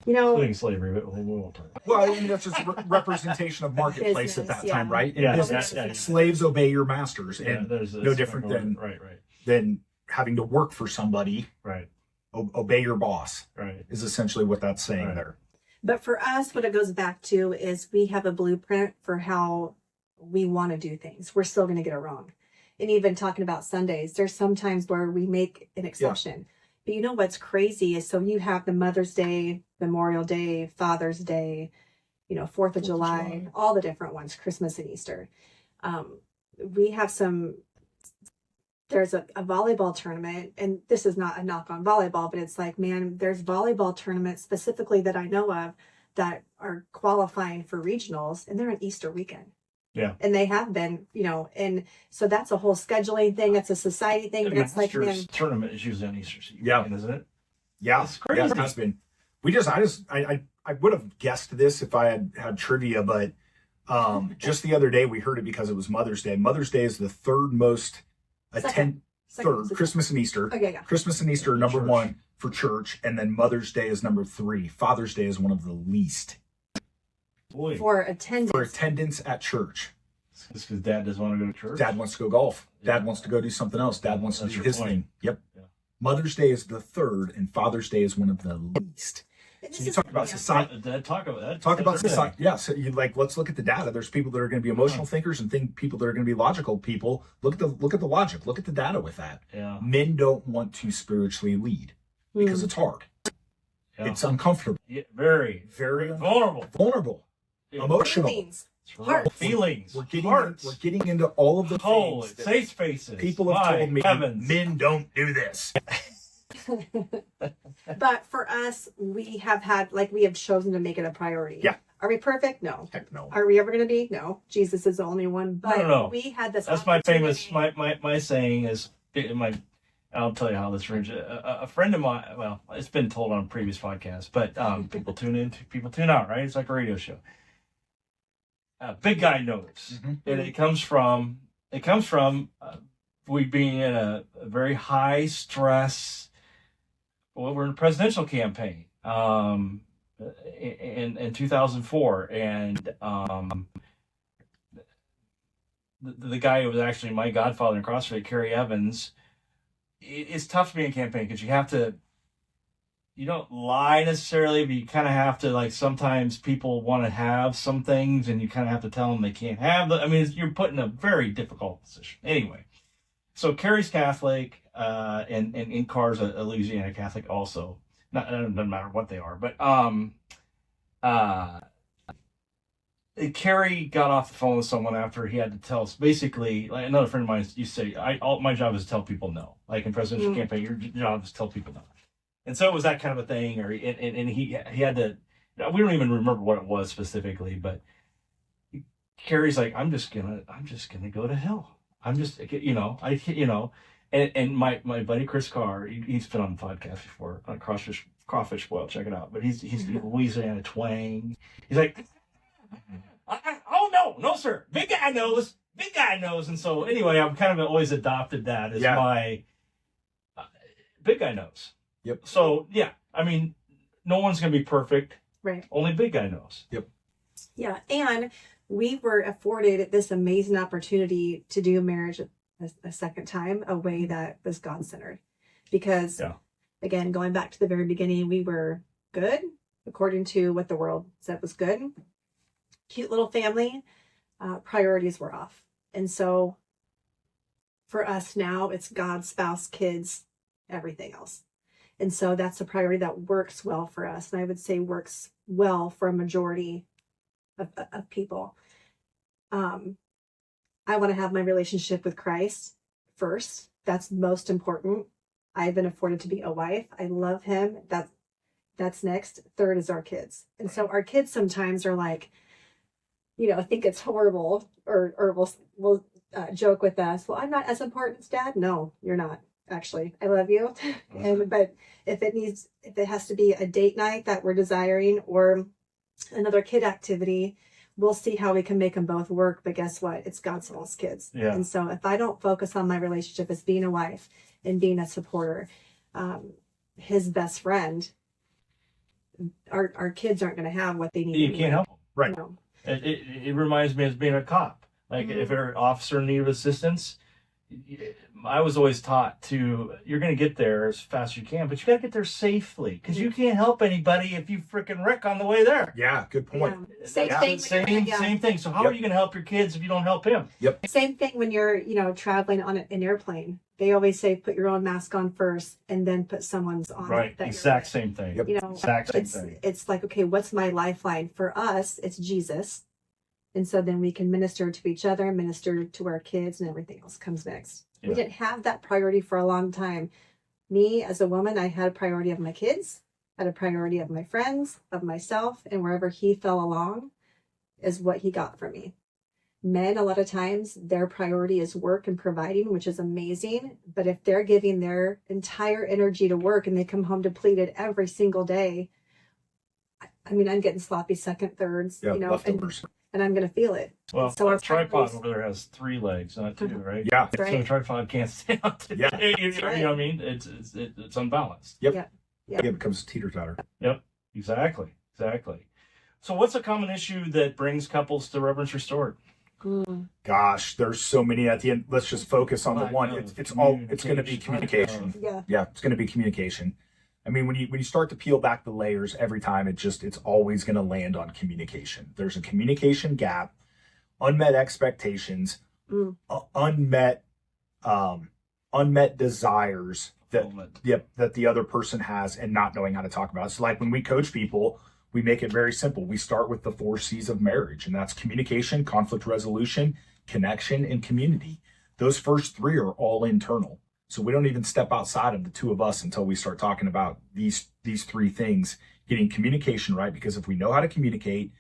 including slavery, but we won't talk about Well, I mean, that's just representation of marketplace Business, at that time, right? In Yeah, business, yeah. slaves obey your masters, it. and There's no different than right, than having to work for somebody. right, Obey your boss right. is essentially what that's saying Right. there. But for us, what it goes back to is we have a blueprint for how we want to do things. We're still going to get it wrong. And even talking about Sundays, there's some times where we make an exception. But you know what's crazy is, so you have the Mother's Day, Memorial Day, Father's Day, 4th of July, all the different ones, Christmas and Easter. We have there's a volleyball tournament, and this is not a knock on volleyball, but it's like, man, there's volleyball tournaments specifically that I know of that are qualifying for regionals, and they're an Easter weekend. Yeah. And they have been, and so that's a whole scheduling thing. That's a society thing. The But it's like, man, Masters tournament is usually on Easter season, isn't it? Yeah, It's crazy. Yeah, it has been. I would have guessed this if I had trivia, but just the other day we heard it because it was Mother's Day. Mother's Day is the third most Second. Christmas and Easter. Okay, yeah. Christmas and Easter are number Church. 1 for church, and then Mother's Day is number 3. Father's Day is one of the least Boy, For attendance. for attendance at church. it's because Dad doesn't want to go to church. Dad wants to go golf. Dad wants to go do something else. Dad wants to That's do your his point. thing. Yep. Yeah. Mother's Day is the third, and Father's Day is one of the least. And So this you is- talk about society. Talk about that. Talk about Everything. society. Yeah, so let's look at the data. There's people that are going to be emotional thinkers and people that are going to be logical people. Look at the logic. Look at the data with that. Yeah. Men don't want to spiritually lead because it's hard. Yeah. It's uncomfortable. Yeah, very Very vulnerable. Yeah. Emotional. Feelings. It's real. Hearts. Feelings. We're Hearts. getting into all of the Holy things that safe spaces. people have My told me. heavens. Men don't do this. But for us, we have chosen to make it a priority. Yeah. Are we perfect? No. Heck no. Are we ever going to be? No. Jesus is the only one. But No. we had this. That's my famous. opportunity. My saying is I'll tell you how this rings. A friend of mine. Well, it's been told on previous podcasts, but people tune in, people tune out. Right? It's like a radio show. Big guy knows, and it comes from we being in a very high stress. Well, we're in a presidential campaign in 2004, and the guy who was actually my godfather in CrossFit, Kerry Evans. It's tough to be in a campaign because you don't lie necessarily, but you kind of have to, like, sometimes people want to have some things and you kind of have to tell them they can't have them. I mean, you're put in a very difficult position. Anyway, so Carrie's Catholic, and Carr's a Louisiana Catholic also. It doesn't matter what they are, but Carrie got off the phone with someone after he had to tell us, basically, like another friend of mine used to say, my job is to tell people no. Like in presidential campaign, your job is to tell people no. And so it was that kind of a thing, and he had to, we don't even remember what it was specifically, but Carrie's like, I'm just gonna go to hell. I'm just, and my buddy Chris Carr, he's been on the podcast before, on Crawfish Boil, check it out. But he's Louisiana twang. He's like, oh no, sir, big guy knows. And so anyway, I've kind of always adopted that as my big guy knows. Yep. So yeah, I mean, no one's gonna be perfect. Right. Only big guy knows. Yep. Yeah, and we were afforded this amazing opportunity to do marriage a second time, a way that was God-centered. Because, Yeah. again, going back to the very beginning, we were good according to what the world said was good. Cute little family. Priorities were off. And so for us now, it's God, spouse, kids, everything else. And so that's a priority that works well for us. And I would say works well for a majority of people. I want to have my relationship with Christ first. That's most important. I've been afforded to be a wife. I love him. That's next. Third is our kids. And so our kids sometimes are like, think it's horrible or will joke with us. Well, I'm not as important as dad. No, you're not. Actually, I love you. But if it has to be a date night that we're desiring or another kid activity, we'll see how we can make them both work. But guess what? It's God's lost kids. Yeah. And so if I don't focus on my relationship as being a wife and being a supporter, his best friend, our kids aren't going to have what they need. You can't help them. Right. You know? It reminds me of being a cop. Like if you're an officer in need of assistance, I was always taught you're going to get there as fast as you can, but you got to get there safely because you can't help anybody if you freaking wreck on the way there. Yeah, good point. Yeah. Same Same thing. So how are you going to help your kids if you don't help him? Yep. Same thing when you're, traveling on an airplane. They always say put your own mask on first and then put someone's on. Right. Exact same thing. Yep. Exact same thing. It's like, okay, what's my lifeline? For us, it's Jesus. And so then we can minister to each other, minister to our kids, and everything else comes next. Yeah. We didn't have that priority for a long time. Me, as a woman, I had a priority of my kids, had a priority of my friends, of myself, and wherever he fell along is what he got from me. Men, a lot of times, their priority is work and providing, which is amazing. But if they're giving their entire energy to work and they come home depleted every single day, I'm getting sloppy second, thirds, leftovers. and I'm going to feel it. Well, So our tripod priorities- over there has 3 legs, not 2, right? Yeah. That's right. So a tripod can't stay on two. Yeah. You know right. what I mean? It's unbalanced. Yep. Yeah. Yeah, it becomes teeter-totter. Yep. Exactly. So what's a common issue that brings couples to Reverence Restored? Gosh, there's so many at the end. Let's just focus on the I one. know. It's going to be communication. Yeah. It's going to be communication. When you start to peel back the layers every time, it's always going to land on communication. There's a communication gap, unmet expectations, unmet desires that the other person has, and not knowing how to talk about it. So like when we coach people, we make it very simple. We start with the 4 C's of marriage, and that's communication, conflict resolution, connection, and community. Those first 3 are all internal. So we don't even step outside of the 2 of us until we start talking about these 3 things, getting communication right. Because if we know how to communicate,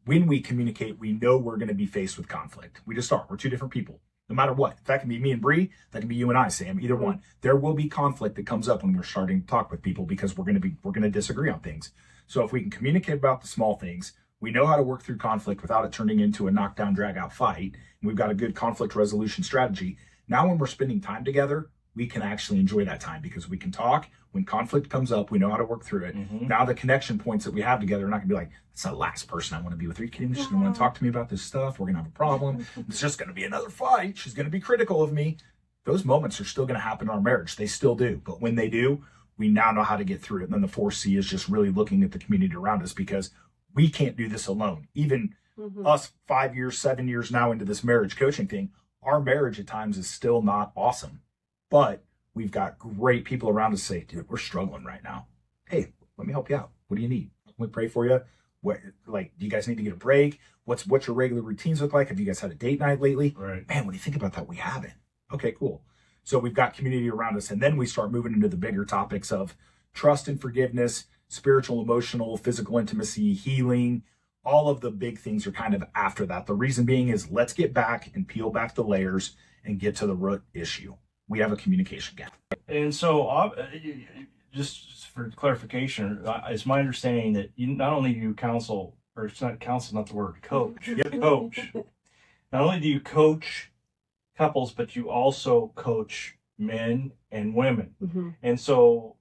when we communicate, we know we're going to be faced with conflict. We just are. We're 2 different people, no matter what. That can be me and Bree. That can be you and I, Sam. Either one. There will be conflict that comes up when we're starting to talk with people because we're going to disagree on things. So if we can communicate about the small things, we know how to work through conflict without it turning into a knockdown, drag out fight. And we've got a good conflict resolution strategy. Now, when we're spending time together, we can actually enjoy that time because we can talk. When conflict comes up, we know how to work through it. Now the connection points that we have together are not gonna be like, that's the last person I want to be with. Are you kidding me? She's gonna want to talk to me about this stuff. We're gonna have a problem. It's just gonna be another fight. She's gonna be critical of me. Those moments are still gonna happen in our marriage. They still do. But when they do, we now know how to get through it. And then the 4C is just really looking at the community around us because we can't do this alone. Even us 5 years, 7 years now into this marriage coaching thing, our marriage at times is still not awesome. But we've got great people around us say, dude, we're struggling right now. Hey, let me help you out. What do you need? Let me pray for you. Do you guys need to get a break? What's your regular routines look like? Have you guys had a date night lately? Right. Man, when you think about that, we haven't. Okay, cool. So we've got community around us. And then we start moving into the bigger topics of trust and forgiveness, spiritual, emotional, physical intimacy, healing. All of the big things are kind of after that. The reason being is let's get back and peel back the layers and get to the root issue. We have a communication gap. And so, just for clarification, it's my understanding that not only do you counsel, or it's not counsel, not the word, coach. Coach. Not only do you coach couples, but you also coach men and women. And so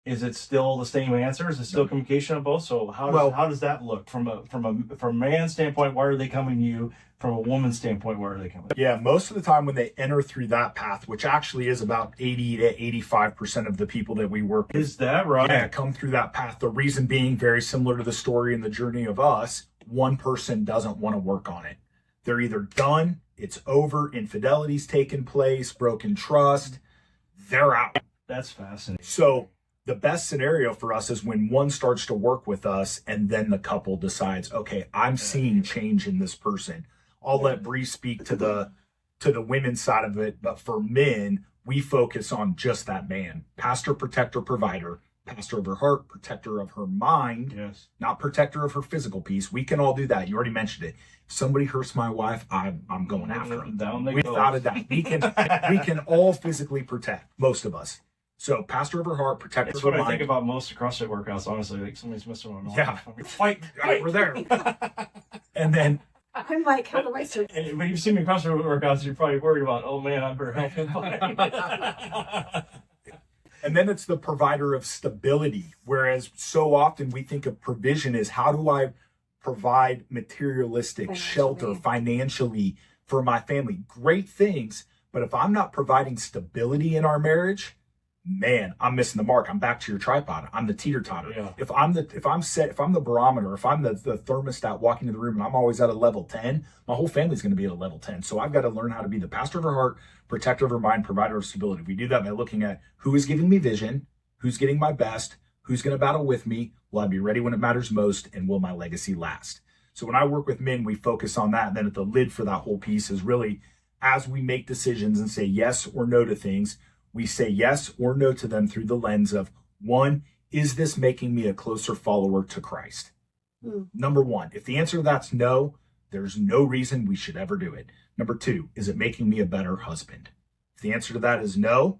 is it still the same answer? Is it still communication on both? So how does that look from a man's standpoint? Why are they coming to you? From a woman's standpoint, where are they coming? Yeah, most of the time when they enter through that path, which actually is about 80 to 85% of the people that we work with. Is that right? Yeah, come through that path. The reason being very similar to the story and the journey of us, one person doesn't want to work on it. They're either done, it's over, infidelity's taken place, broken trust, they're out. That's fascinating. So the best scenario for us is when one starts to work with us and then the couple decides, okay, I'm seeing change in this person. I'll let Bree speak to the women's side of it, but for men, we focus on just that man. Pastor, protector, provider. Pastor of her heart, protector of her mind, Yes. not protector of her physical peace. We can all do that. You already mentioned it. If somebody hurts my wife, I'm going after them. Down they Without go. a doubt. We can all physically protect, most of us. So pastor of her heart, protector That's of her what I mind. think about most CrossFit workouts, honestly. Like somebody's missing one. Yeah. Fight. We're there. And then I'm like, how do I survive? And when you've seen me CrossFit workouts, you're probably worried about, oh man, I better help him. And then it's the provider of stability. Whereas so often we think of provision as how do I provide materialistic shelter financially for my family? Great things. But if I'm not providing stability in our marriage, man, I'm missing the mark. I'm back to your tripod. I'm the teeter-totter. Yeah. If I'm the barometer, if I'm the thermostat walking in the room and I'm always at a level 10, my whole family's going to be at a level 10. So I've got to learn how to be the pastor of her heart, protector of her mind, provider of stability. We do that by looking at who is giving me vision, who's getting my best, who's going to battle with me, will I be ready when it matters most, and will my legacy last? So when I work with men, we focus on that. And then at the lid for that whole piece is really as we make decisions and say yes or no to things, we say yes or no to them through the lens of, one, is this making me a closer follower to Christ? Number one, if the answer to that's no, there's no reason we should ever do it. Number two, is it making me a better husband? If the answer to that is no,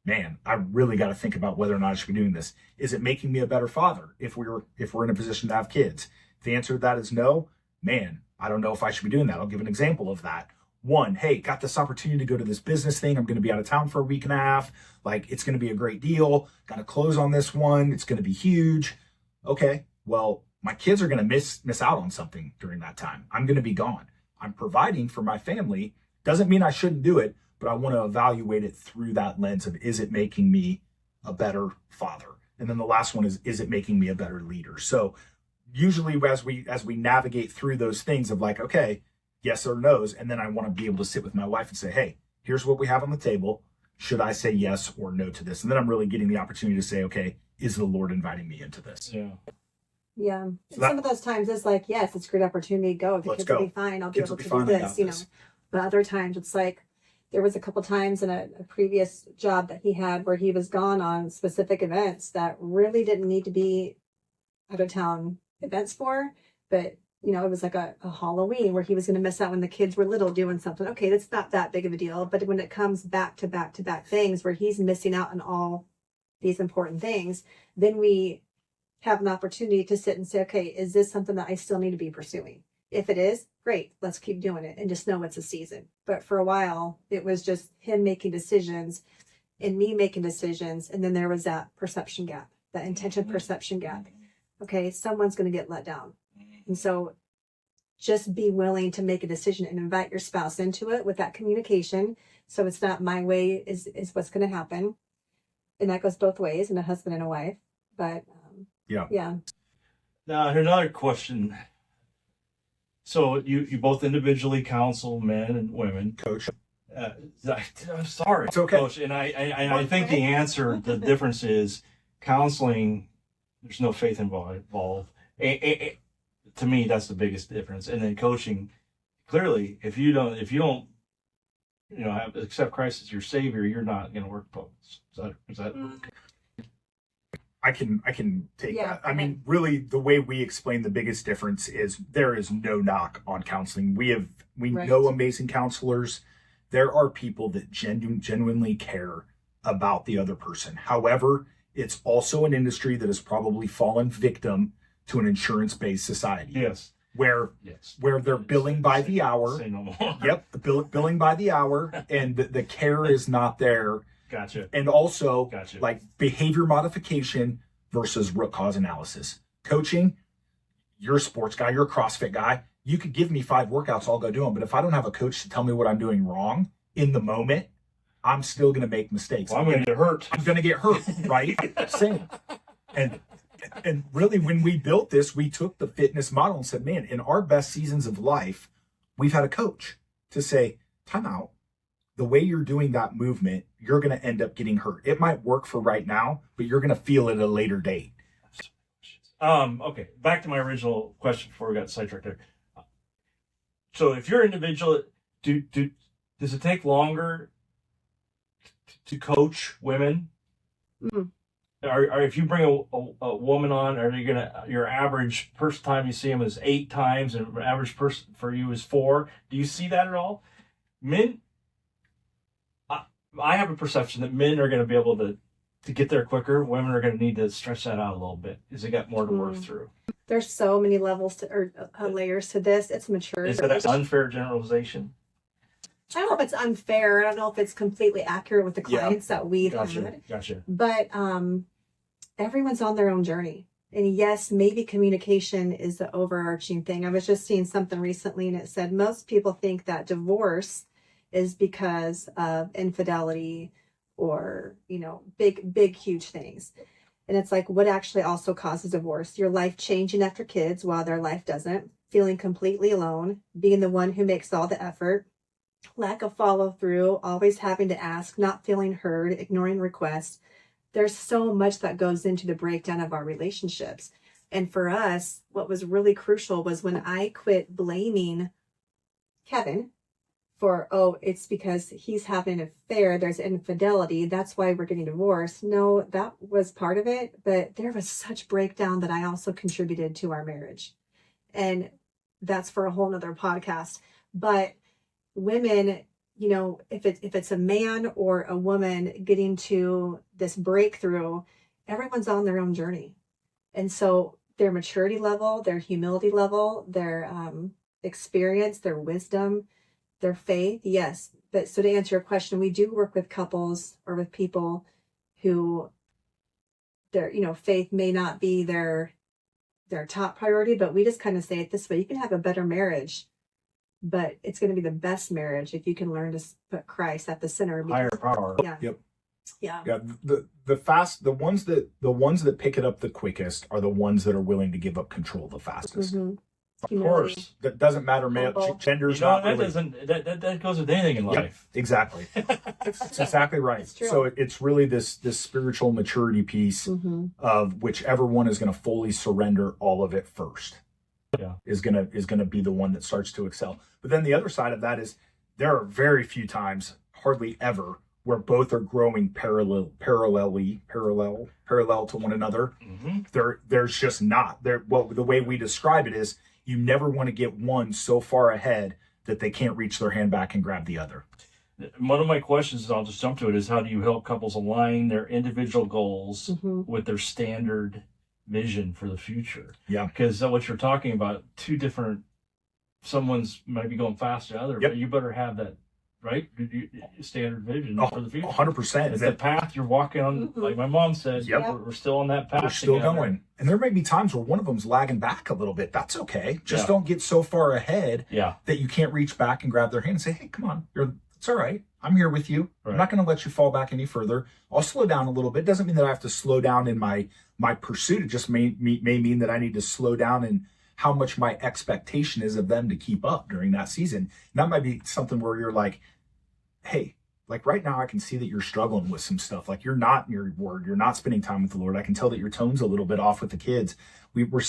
man, I really got to think about whether or not I should be doing this. Is it making me a better father if we're in a position to have kids? If the answer to that is no, man, I don't know if I should be doing that. I'll give an example of that. One, hey, got this opportunity to go to this business thing. I'm going to be out of town for a week and a half. Like, it's going to be a great deal. Got to close on this one. It's going to be huge. Okay, well, my kids are going to miss out on something during that time. I'm going to be gone. I'm providing for my family. Doesn't mean I shouldn't do it, but I want to evaluate it through that lens of, is it making me a better father? And then the last one is it making me a better leader? So usually as we navigate through those things of like, okay, yes or no's, and then I want to be able to sit with my wife and say, hey, here's what we have on the table. Should I say yes or no to this? And then I'm really getting the opportunity to say, okay, is the Lord inviting me into this? Yeah. Yeah. So Some of those times it's like, yes, it's a great opportunity. Go. The Let's kids go. will be fine. I'll be Kids able will to be do fine. I this, got you know. this. But other times it's like, there was a couple times in a previous job that he had where he was gone on specific events that really didn't need to be out of town events for, but you know, it was like a Halloween where he was going to miss out when the kids were little doing something. Okay, that's not that big of a deal. But when it comes back to back to back things where he's missing out on all these important things, then we have an opportunity to sit and say, okay, is this something that I still need to be pursuing? If it is, great, let's keep doing it and just know it's a season. But for a while, it was just him making decisions and me making decisions. And then there was that perception gap, that intention perception gap. Okay, someone's going to get let down. And so just be willing to make a decision and invite your spouse into it with that communication. So it's not my way is what's going to happen. And that goes both ways in a husband and a wife. But yeah. Now, here's another question. So you both individually counsel men and women. Coach. I'm sorry, It's okay. Coach. And I think the answer, the difference is counseling. There's no faith involved. To me, that's the biggest difference. And then coaching, clearly, if you don't, accept Christ as your Savior, you're not going to work both. Is that? I can take Yeah. that. I mean, really, the way we explain the biggest difference is there is no knock on counseling. We Right. know amazing counselors. There are people that genuinely care about the other person. However, it's also an industry that has probably fallen victim to an insurance-based society. Yes. Where they're billing by the hour. Say no more. Yep, the billing by the hour, and the care is not there. Gotcha. And also Gotcha. like behavior modification versus root cause analysis. Coaching, you're a sports guy, you're a CrossFit guy. You could give me 5 workouts, I'll go do them. But if I don't have a coach to tell me what I'm doing wrong in the moment, I'm still going to make mistakes. Well, I'm going to get hurt. I'm going to get hurt, right? Same. And really, when we built this, we took the fitness model and said, man, in our best seasons of life, we've had a coach to say, time out. The way you're doing that movement, you're going to end up getting hurt. It might work for right now, but you're going to feel it at a later date. Okay, back to my original question before we got sidetracked there. So if you're individual, does it take longer to coach women? Mm. Or if you bring a woman on, are you gonna, your average first time you see them is 8 times, and average person for you is 4? Do you see that at all? Men, I have a perception that men are going to be able to get there quicker. Women are going to need to stretch that out a little bit because they got more to work through. There's so many levels or layers to this. It's mature. Is that an unfair generalization? I don't know if it's unfair. I don't know if it's completely accurate with the clients that we've had. Gotcha. But everyone's on their own journey. And yes, maybe communication is the overarching thing. I was just seeing something recently and it said most people think that divorce is because of infidelity or, big, huge things. And it's like, what actually also causes divorce? Your life changing after kids while their life doesn't, feeling completely alone, being the one who makes all the effort, lack of follow through, always having to ask, not feeling heard, ignoring requests. There's so much that goes into the breakdown of our relationships. And for us, what was really crucial was when I quit blaming Kevin for, it's because he's having an affair, there's infidelity, that's why we're getting divorced. No, that was part of it, but there was such breakdown that I also contributed to our marriage. And that's for a whole nother podcast. But women, if it's a man or a woman getting to this breakthrough, everyone's on their own journey. And so their maturity level, their humility level, their experience, their wisdom, their faith, yes. But so to answer your question, we do work with couples or with people who their, faith may not be their top priority, but we just kind of say it this way: you can have a better marriage, but it's going to be the best marriage if you can learn to put Christ at the center. Higher power. Yeah. Yep. Yeah. Yeah. The ones that pick it up the quickest are the ones that are willing to give up control the fastest. Mm-hmm. Of course. That doesn't matter, male, gender's not that really. that goes with anything in life. Yep, exactly. That's exactly right. So it's really this spiritual maturity piece of whichever one is going to fully surrender all of it first. Yeah. Is gonna be the one that starts to excel. But then the other side of that is there are very few times, hardly ever, where both are growing parallel to one another. There's just not there. Well, the way we describe it is you never want to get one so far ahead that they can't reach their hand back and grab the other. One of my questions, I'll just jump to it, is how do you help couples align their individual goals with their standard vision for the future? Yeah. Because what you're talking about, two different, someone's might be going faster than the other, but you better have that, right? Standard vision for the future. 100%. It's the path you're walking on. Like my mom said, we're still on that path. We're still together. going. And there may be times where one of them's lagging back a little bit. That's okay. Just don't get so far ahead that you can't reach back and grab their hand and say, hey, come on, it's all right. I'm here with you. Right. I'm not going to let you fall back any further. I'll slow down a little bit. Doesn't mean that I have to slow down in my pursuit. It just may mean that I need to slow down in how much my expectation is of them to keep up during that season. And that might be something where you're like, hey, like right now I can see that you're struggling with some stuff. Like you're not in your word. You're not spending time with the Lord. I can tell that your tone's a little bit off with the kids.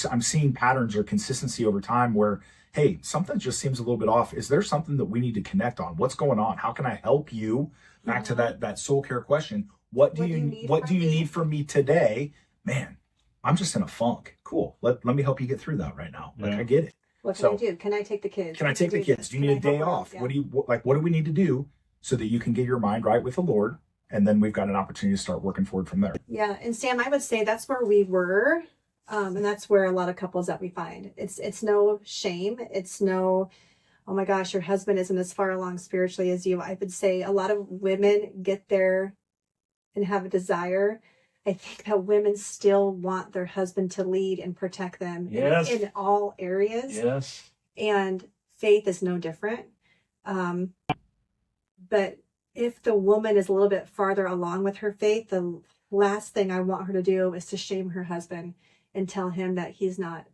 I'm seeing patterns or consistency over time where, hey, something just seems a little bit off. Is there something that we need to connect on? What's going on? How can I help you? Back to that soul care question. What do you need from me today? Man, I'm just in a funk. Cool. Let me help you get through that right now. Like I get it. What can I do? Can I take the kids? Can I take the kids? Do you need a day off? What do we need to do so that you can get your mind right with the Lord? And then we've got an opportunity to start working forward from there. Yeah. And Sam, I would say that's where we were. And that's where a lot of couples that we find. It's no shame. It's no, oh my gosh, your husband isn't as far along spiritually as you. I would say a lot of women get their and have a desire, I think that women still want their husband to lead and protect them in all areas. Yes. And faith is no different. But if the woman is a little bit farther along with her faith, the last thing I want her to do is to shame her husband and tell him that he's not,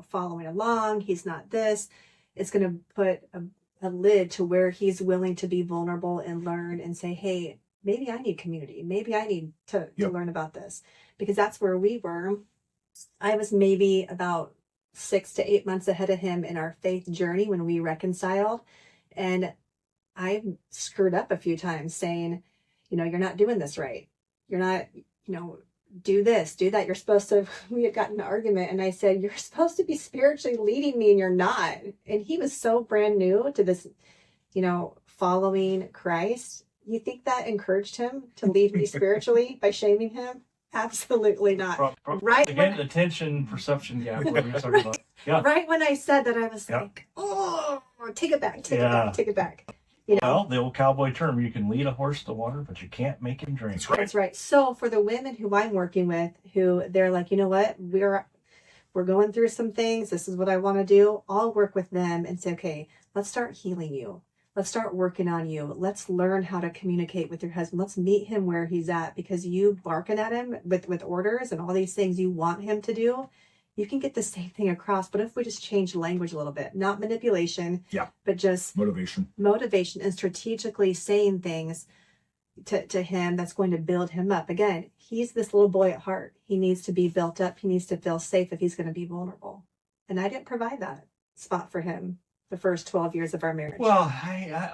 following along. He's not this. It's going to put a lid to where he's willing to be vulnerable and learn and say, hey, maybe I need community. Maybe I need to learn about this, because that's where we were. I was maybe about 6 to 8 months ahead of him in our faith journey when we reconciled. And I screwed up a few times saying, you're not doing this right. You're not, do this, do that. You're supposed to, we had gotten an argument and I said, you're supposed to be spiritually leading me and you're not. And he was so brand new to this, following Christ. You think that encouraged him to lead me spiritually by shaming him? Absolutely not. Right. Again, the tension perception gap. What you're talking about. Yeah. Right when I said that, I was like, oh, take it back, take it back. Well, the old cowboy term, you can lead a horse to water, but you can't make him drink. That's right. So for the women who I'm working with, who they're like, you know what, we're going through some things. This is what I want to do. I'll work with them and say, okay, let's start healing you. Let's start working on you. Let's learn how to communicate with your husband. Let's meet him where he's at, because you barking at him with orders and all these things you want him to do, you can get the same thing across. But if we just change language a little bit, not manipulation, but just motivation and strategically saying things to him that's going to build him up. Again, he's this little boy at heart. He needs to be built up. He needs to feel safe if he's going to be vulnerable. And I didn't provide that spot for him the first 12 years of our marriage. Well,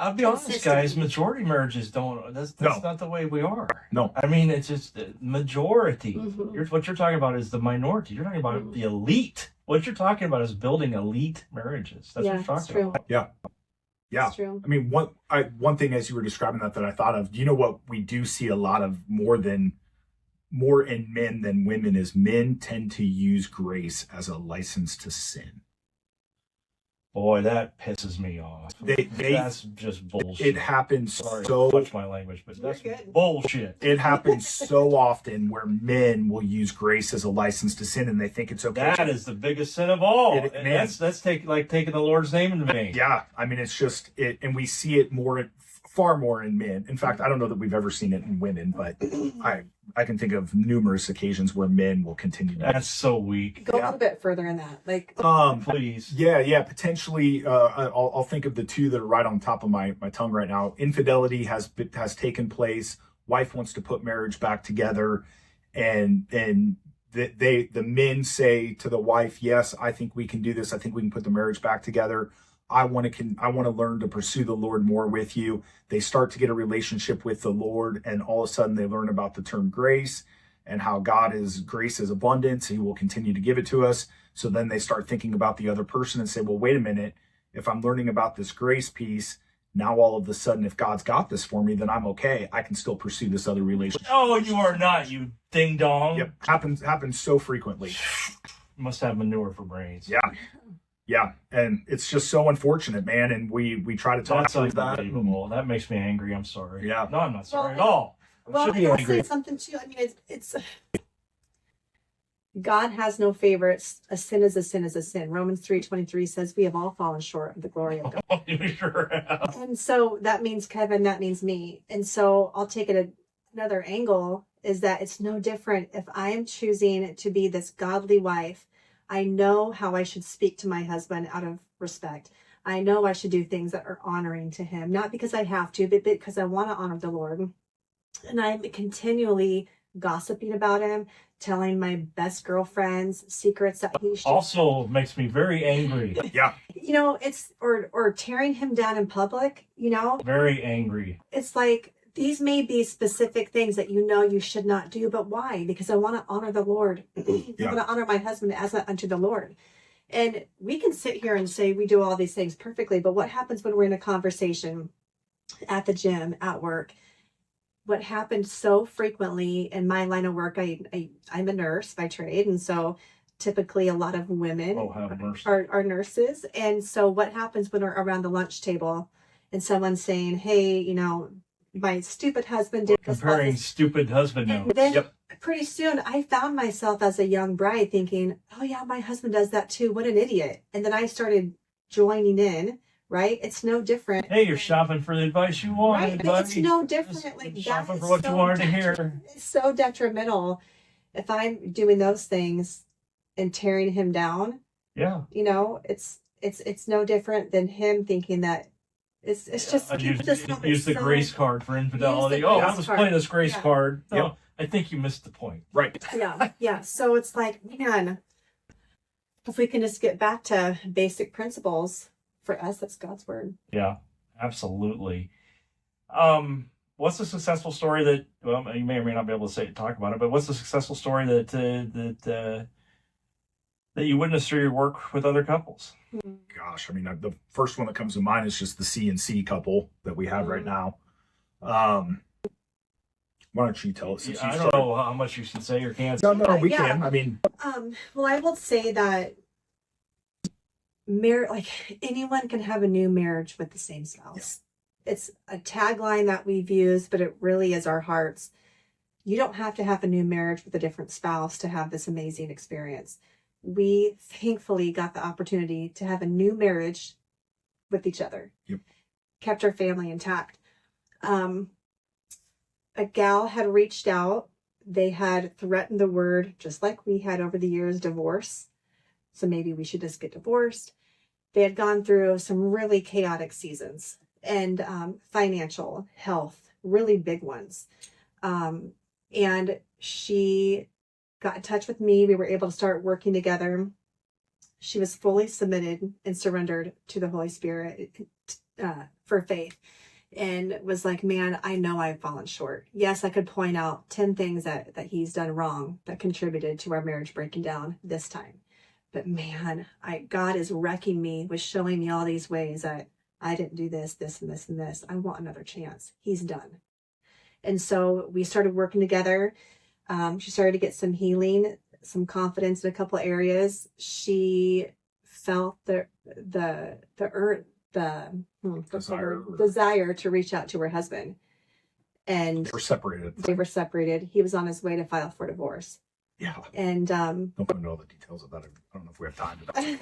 I'll be honest, guys. Majority marriages don't. That's not the way we are. No. I mean, it's just the majority. What you're talking about is the minority. You're talking about the elite. What you're talking about is building elite marriages. That's what you're talking about. Yeah. That's true. I mean, one thing as you were describing that I thought of, do you know what we do see a lot of more in men than women is men tend to use grace as a license to sin. Boy, that pisses me off. That's just bullshit. It happens Sorry so... to touch my language, but that's bullshit. It happens so often where men will use grace as a license to sin, and they think it's okay. That is the biggest sin of all. That's taking the Lord's name in vain. Yeah, I mean, it's just it, and we see it far more in men. In fact, I don't know that we've ever seen it in women, but I can think of numerous occasions where men will continue to. That's so weak. Go a little bit further in that, like. Please. Yeah. Potentially, I'll think of the two that are right on top of my tongue right now. Infidelity has taken place. Wife wants to put marriage back together, and the men say to the wife, "Yes, I think we can do this. I think we can put the marriage back together. I want to learn to pursue the Lord more with you." They start to get a relationship with the Lord, and all of a sudden they learn about the term grace and how grace is abundance. He will continue to give it to us. So then they start thinking about the other person and say, well, wait a minute. If I'm learning about this grace piece, now all of a sudden, if God's got this for me, then I'm okay. I can still pursue this other relationship. Oh, you are not, you ding dong. Yep. Happens so frequently. You must have manure for brains. Yeah, and it's just so unfortunate, man. And we try to talk about that. Unbelievable. That makes me angry. I'm sorry. Yeah. No, I'm not sorry at all. Well, I'll say something too. I mean, it's God has no favorites. A sin is a sin is a sin. Romans 3:23 says we have all fallen short of the glory of God. You sure have. And so that means Kevin, that means me. And so I'll take it another angle, is that it's no different if I am choosing to be this godly wife. I know how I should speak to my husband out of respect. I know I should do things that are honoring to him, not because I have to, but because I want to honor the Lord. And I'm continually gossiping about him, telling my best girlfriends secrets that he should. Also makes me very angry. Yeah. It's, or tearing him down in public, Very angry. It's like, these may be specific things that you should not do, but why? Because I want to honor the Lord. I want to honor my husband as unto the Lord. And we can sit here and say we do all these things perfectly, but what happens when we're in a conversation at the gym, at work? What happened so frequently in my line of work, I'm a nurse by trade, and so typically a lot of women are nurses. And so what happens when we're around the lunch table and someone's saying, hey, my stupid husband did this. Comparing stupid husband And notes. then Yep. pretty soon I found myself as a young bride thinking, oh yeah, my husband does that too. What an idiot. And then I started joining in, right? It's no different. Hey, you're shopping for the advice you wanted, Right, but buddy. it's no different. Like that Shopping is for what you so wanted to hear. It's so detrimental if I'm doing those things and tearing him down. Yeah. You know, it's no different than him thinking that it's just I people just have it use the so- grace card for infidelity. Use the Oh, I grace was card. playing this grace Yeah. card. No, Yep. I think you missed the point. Right. Yeah. So it's like, man, if we can just get back to basic principles, for us, that's God's word. Yeah, absolutely. What's the successful story that? Well, you may or may not be able to talk about it, but what's the successful story that you witnessed through your work with other couples? Gosh, I mean, the first one that comes to mind is just the C&C couple that we have right now. Why don't you tell us? Since you I don't started? know how much you should say or can't. No, we Yeah. can. I mean, Well, I will say that like anyone can have a new marriage with the same spouse. It's a tagline that we've used, but it really is our hearts. You don't have to have a new marriage with a different spouse to have this amazing experience. We thankfully got the opportunity to have a new marriage with each other. Yep. Kept our family intact. A gal had reached out. They had threatened the word, just like we had over the years, divorce. So maybe we should just get divorced. They had gone through some really chaotic seasons and financial, health, really big ones. And she got in touch with me. We were able to start working together. She was fully submitted and surrendered to the Holy Spirit for faith, and was like, man, I know I've fallen short. Yes, I could point out 10 things that he's done wrong that contributed to our marriage breaking down this time. But man, God is wrecking me with showing me all these ways that I didn't do this, this, and this, and this. I want another chance. He's done. And so we started working together. She started to get some healing, some confidence in a couple areas. She felt the desire to reach out to her husband. And we're separated. they were separated. He was on his way to file for divorce. Yeah. And Don't want to know all the details of that. I don't know if we have time.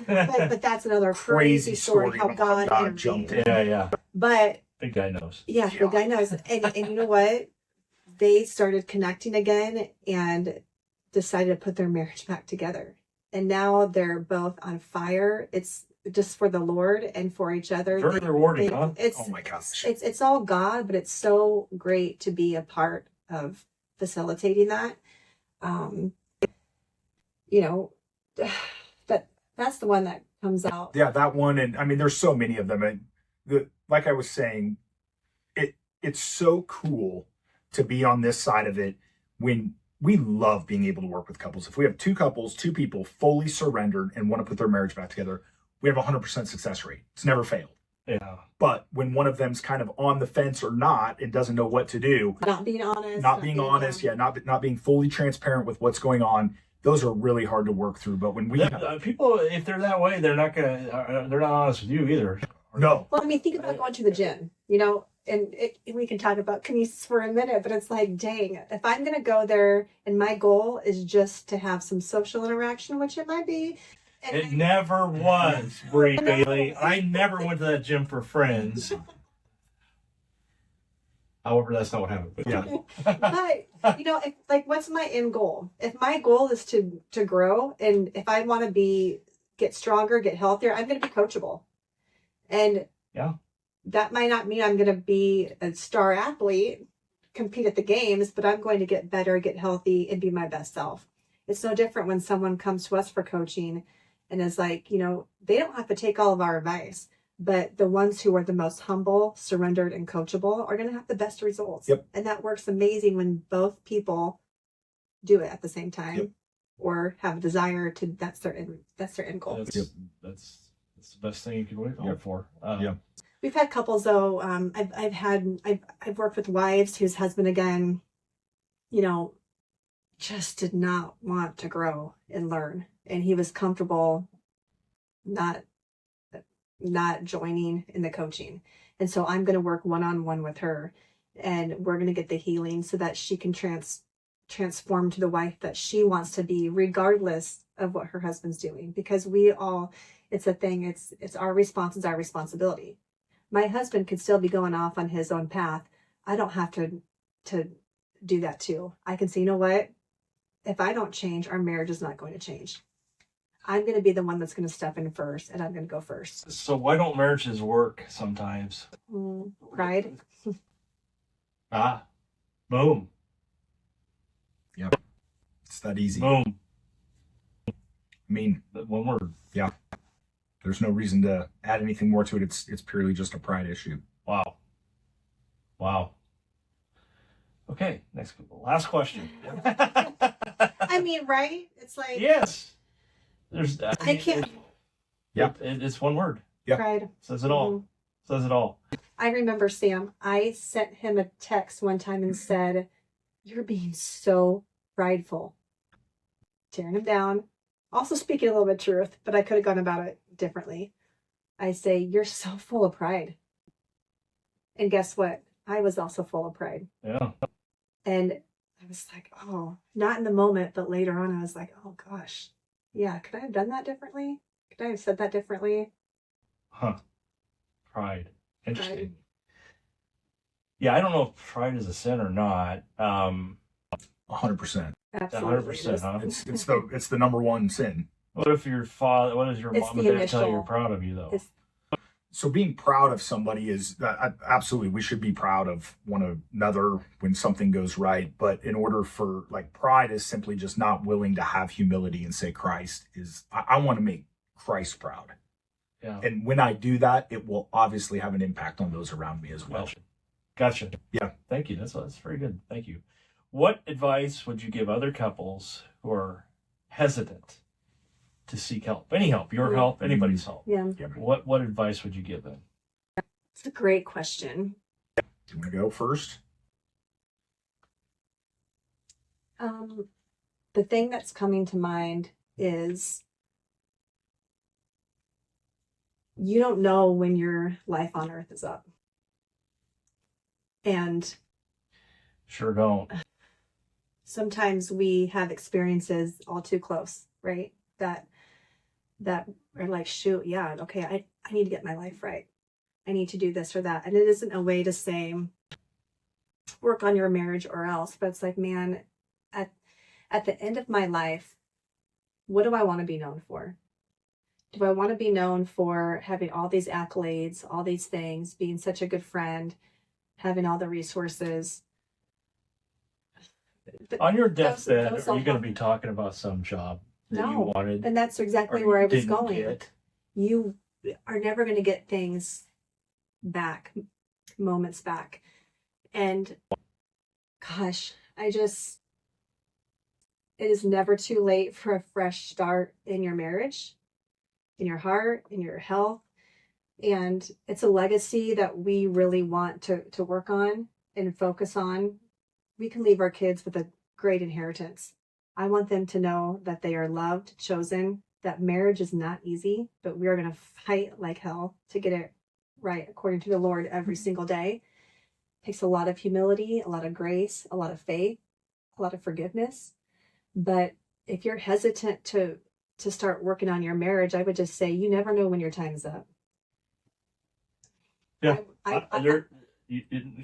but that's another crazy story how God jumped intervened. in. Yeah. But Big guy knows. yeah, the guy knows. And you know what? They started connecting again and decided to put their marriage back together. And now they're both on fire. It's just for the Lord and for each other. Very rewarding, huh? Oh my gosh. It's all God, but it's so great to be a part of facilitating that. You know, that's the one that comes out. Yeah, that one. And I mean, there's so many of them. And like I was saying, it's so cool to be on this side of it when we love being able to work with couples. If we have two couples, two people fully surrendered and want to put their marriage back together, we have a 100% success rate. It's never failed. Yeah. But when one of them's kind of on the fence or not, and doesn't know what to do, Not being honest. not being fully transparent with what's going on, those are really hard to work through. But when we People, if they're that way, they're not honest with you either. no, Well, I mean, think about going to the gym, you know, and we can talk about kinesis for a minute, but it's like, dang, if I'm going to go there and my goal is just to have some social interaction, which it might be. And It never was, Bree Bailey. I never went to that gym for friends. However, that's not what happened. But yeah. But, you know, what's my end goal? If my goal is to grow, and if I want to get stronger, get healthier, I'm going to be coachable. And yeah, that might not mean I'm going to be a star athlete, compete at the games, but I'm going to get better, get healthy, and be my best self. It's no different when someone comes to us for coaching and is like, you know, they don't have to take all of our advice, but the ones who are the most humble, surrendered, and coachable are going to have the best results. Yep. And that works amazing when both people do it at the same time. Yep. Or have a desire to, that's their end goal. That's the best thing you can hope for. We've had couples though. I've worked with wives whose husband, again, you know, just did not want to grow and learn, and he was comfortable not joining in the coaching. And so I'm going to work one-on-one with her and we're going to get the healing so that she can transform to the wife that she wants to be, regardless of what her husband's doing. Because it's a thing, it's our responsibility. My husband could still be going off on his own path. I don't have to do that too. I can say, you know what? If I don't change, our marriage is not going to change. I'm going to be the one that's going to step in first, and I'm going to go first. So why don't marriages work sometimes? Pride. Boom. Yep. It's that easy. Boom. I mean, One word. yeah. There's no reason to add anything more to it. It's purely just a pride issue. Wow. Okay, last question. I mean, right? It's like, Yes. I can't. It's one word. Yeah. Pride. Says it all. Says it all. I remember, Sam, I sent him a text one time and said, "You're being so prideful." Tearing him down. Also speaking a little bit of truth, but I could have gone about it differently. I say, "You're so full of pride." And guess what? I was also full of pride. Yeah. And I was like, oh, not in the moment, but later on, I was like, oh gosh, yeah, could I have done that differently? Could I have said that differently? Pride. Interesting. Pride. Yeah, I don't know if pride is a sin or not. 100%. Absolutely. 100%, huh? It's the number one sin. What if your father? What does your It's mom the and dad tell you initial- you're proud of you though? It's- So being proud of somebody is absolutely, we should be proud of one another when something goes right. But in order for, like, pride is simply just not willing to have humility and say Christ is, I want to make Christ proud. Yeah. And when I do that, it will obviously have an impact on those around me as well. Gotcha. Yeah. Thank you. That's very good. Thank you. What advice would you give other couples who are hesitant to seek help? Any help, your help, anybody's help. Yeah, What advice would you give them? it's a great question. Do you want to go first? The thing that's coming to mind is you don't know when your life on earth is up. And Sure don't. sometimes we have experiences all too close, right? That are like, shoot, yeah, okay, I need to get my life right. I need to do this or that. And it isn't a way to say work on your marriage or else, but it's like, man, at the end of my life, what do I want to be known for? Do I want to be known for having all these accolades, all these things, being such a good friend, having all the resources? On your deathbed, those are you all going to be talking about some job that you No. wanted? And that's exactly or where I you was didn't going. get? You are never going to get things back, moments back. And gosh, it is never too late for a fresh start in your marriage, in your heart, in your health. And it's a legacy that we really want to work on and focus on. We can leave our kids with a great inheritance. I want them to know that they are loved, chosen, that marriage is not easy, but we are going to fight like hell to get it right according to the Lord every single day. It takes a lot of humility, a lot of grace, a lot of faith, a lot of forgiveness. But if you're hesitant to start working on your marriage, I would just say you never know when your time is up. Yeah. I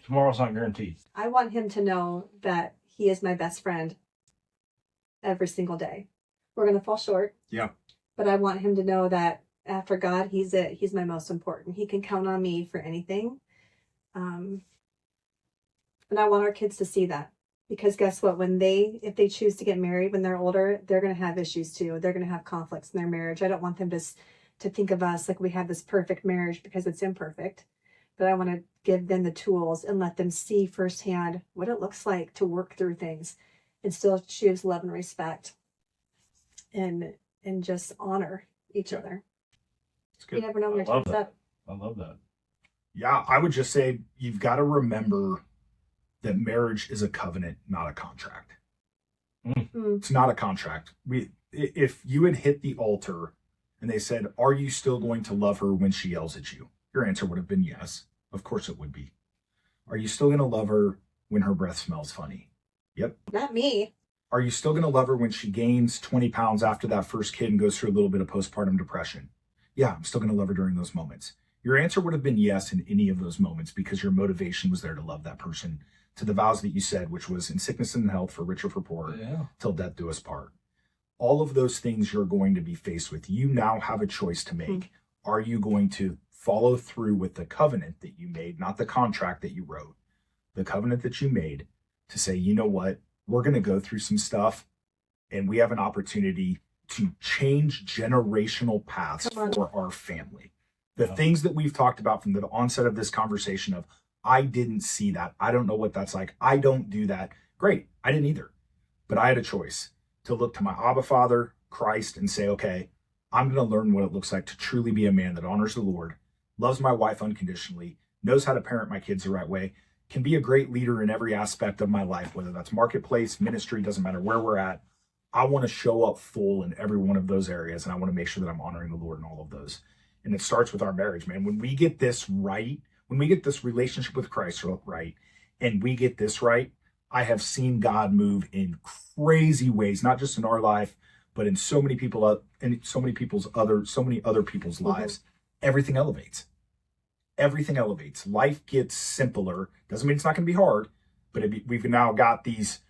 Tomorrow's not guaranteed. I want him to know that he is my best friend every single day. We're going to fall short. Yeah. But I want him to know that after God, he's it. He's my most important. He can count on me for anything. And I want our kids to see that. Because guess what? If they choose to get married when they're older, they're going to have issues too. They're going to have conflicts in their marriage. I don't want them to think of us like we have this perfect marriage because it's imperfect. But I want to give them the tools and let them see firsthand what it looks like to work through things and still choose love and respect and just honor each other. It's good. You never know when your I love time's that. up. I love that. Yeah, I would just say you've got to remember that marriage is a covenant, not a contract. It's not a contract. If you had hit the altar and they said, "Are you still going to love her when she yells at you?" Your answer would have been yes. Of course it would be. Are you still going to love her when her breath smells funny? Yep. Not me. Are you still going to love her when she gains 20 pounds after that first kid and goes through a little bit of postpartum depression? Yeah, I'm still going to love her during those moments. Your answer would have been yes in any of those moments because your motivation was there to love that person to the vows that you said, which was in sickness and health, for rich or for poor, till death do us part. All of those things you're going to be faced with. You now have a choice to make. Are you going to follow through with the covenant that you made, not the contract that you wrote, the covenant that you made to say, you know what, we're going to go through some stuff and we have an opportunity to change generational paths for our family. The things that we've talked about from the onset of this conversation of, I didn't see that. I don't know what that's like. I don't do that. Great. I didn't either. But I had a choice to look to my Abba Father, Christ, and say, okay, I'm going to learn what it looks like to truly be a man that honors the Lord, loves my wife unconditionally, knows how to parent my kids the right way, can be a great leader in every aspect of my life, whether that's marketplace, ministry, doesn't matter where we're at. I want to show up full in every one of those areas, and I want to make sure that I'm honoring the Lord in all of those. And it starts with our marriage, man. When we get this right, when we get this relationship with Christ right, and we get this right, I have seen God move in crazy ways, not just in our life, but in so many people, so many other people's lives. Everything elevates. Everything elevates. Life gets simpler. Doesn't mean it's not going to be hard, but we've now got these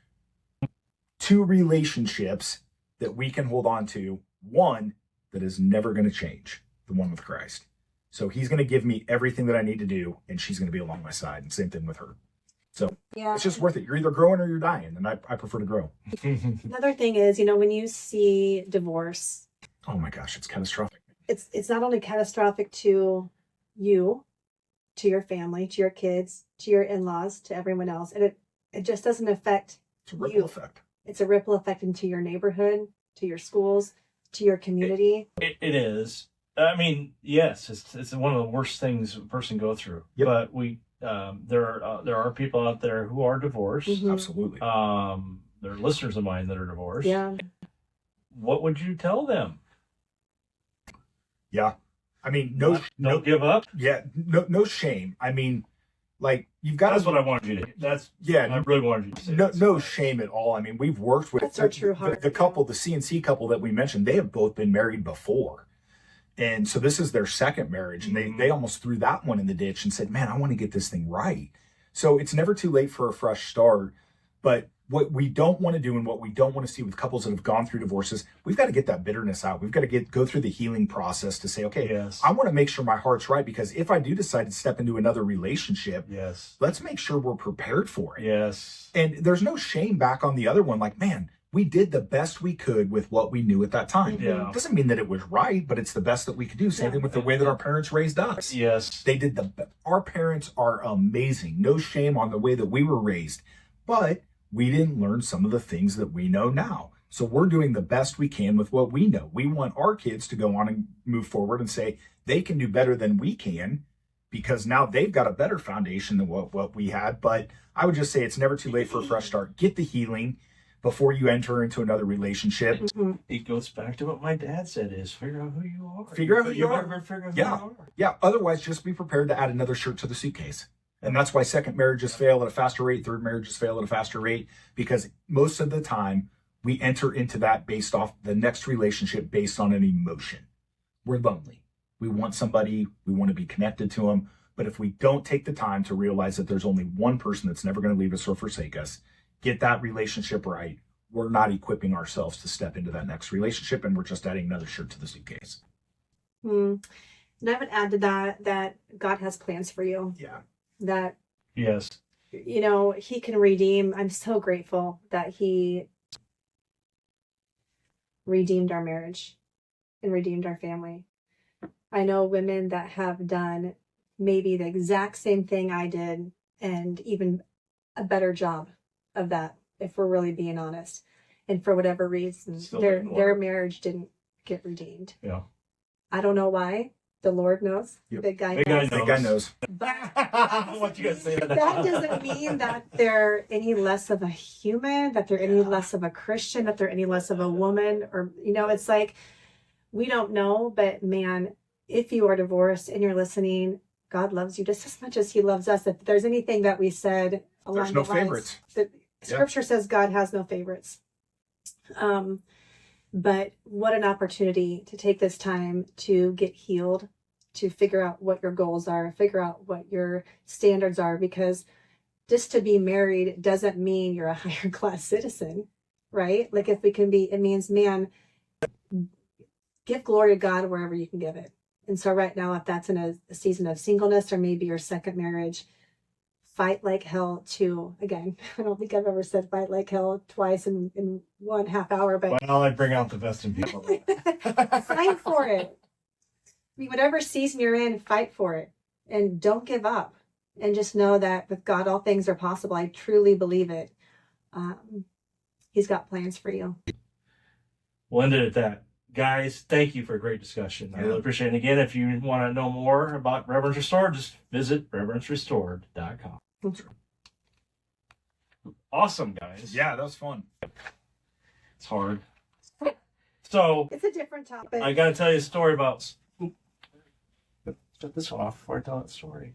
two relationships that we can hold on to. One that is never going to change, the one with Christ. So he's going to give me everything that I need to do, and she's going to be along my side. And same thing with her. So it's just worth it. You're either growing or you're dying, and I prefer to grow. Another thing is, when you see divorce, oh my gosh, it's catastrophic. It's not only catastrophic to you, to your family, to your kids, to your in-laws, to everyone else, and it just doesn't affect It's a ripple effect. It's a ripple effect into your neighborhood, to your schools, to your community. It is. I mean, yes, it's one of the worst things a person go through. Yep. But there are people out there who are divorced. Absolutely. There are listeners of mine that are divorced. Yeah. What would you tell them? Yeah. I mean, don't give up. Yeah. No shame. I mean, like, you've got. That's what I wanted you to. I really wanted you to say. No shame at all. I mean, we've worked with our true heart. The couple, the CNC couple that we mentioned. They have both been married before. And so this is their second marriage, and they almost threw that one in the ditch and said, man, I want to get this thing right. So it's never too late for a fresh start. But what we don't want to do and what we don't want to see with couples that have gone through divorces, we've got to get that bitterness out. We've got to go through the healing process to say, okay, I want to make sure my heart's right, because if I do decide to step into another relationship, let's make sure we're prepared for it. Yes. And there's no shame back on the other one. Like, man, we did the best we could with what we knew at that time. Yeah. It doesn't mean that it was right, but it's the best that we could do. Same thing with the way that our parents raised us. Yes. They did our parents are amazing. No shame on the way that we were raised, but we didn't learn some of the things that we know now. So we're doing the best we can with what we know. We want our kids to go on and move forward and say they can do better than we can, because now they've got a better foundation than what we had. But I would just say it's never too late for a fresh start. Get the healing before you enter into another relationship. It goes back to what my dad said, is figure out who you are. Figure out who you are. Figure out who you are. Yeah. Otherwise, just be prepared to add another shirt to the suitcase. And that's why second marriages fail at a faster rate, third marriages fail at a faster rate, because most of the time we enter into that based off the next relationship based on an emotion. We're lonely. We want somebody, we want to be connected to them. But if we don't take the time to realize that there's only one person that's never going to leave us or forsake us, get that relationship right, we're not equipping ourselves to step into that next relationship, and we're just adding another shirt to the suitcase. And I would add to that God has plans for you. Yeah. That, yes, he can redeem. I'm so grateful that he redeemed our marriage and redeemed our family. I know women that have done maybe the exact same thing I did, and even a better job of that, if we're really being honest. And for whatever reason, their marriage didn't get redeemed. Yeah. I don't know why. The Lord knows. Yep. Big guy knows. What you gotta say to that doesn't mean that they're any less of a human, that they're any less of a Christian, that they're any less of a woman, or, it's like, we don't know. But man, if you are divorced and you're listening, God loves you just as much as he loves us. If there's anything that we said along There's no the lines, favorites. the scripture says God has no favorites. But what an opportunity to take this time to get healed, to figure out what your goals are, figure out what your standards are, because just to be married doesn't mean you're a higher class citizen, right? Like if we can be, it means, man, give glory to God wherever you can give it. And so right now, if that's in a season of singleness or maybe your second marriage, fight like hell to, again, I don't think I've ever said fight like hell twice in 1.5 hour, but Well, I bring out the best in people. fight for it. I mean, whatever season you're in, fight for it and don't give up. And just know that with God, all things are possible. I truly believe it. He's got plans for you. We'll end it at that. Guys, thank you for a great discussion. I really appreciate it. And again, if you want to know more about Reverence Restored, just visit reverencerestored.com. Awesome, guys. Yeah, that was fun. It's hard. So, It's a different topic. I got to tell you a story about... Shut this one off before I tell that story.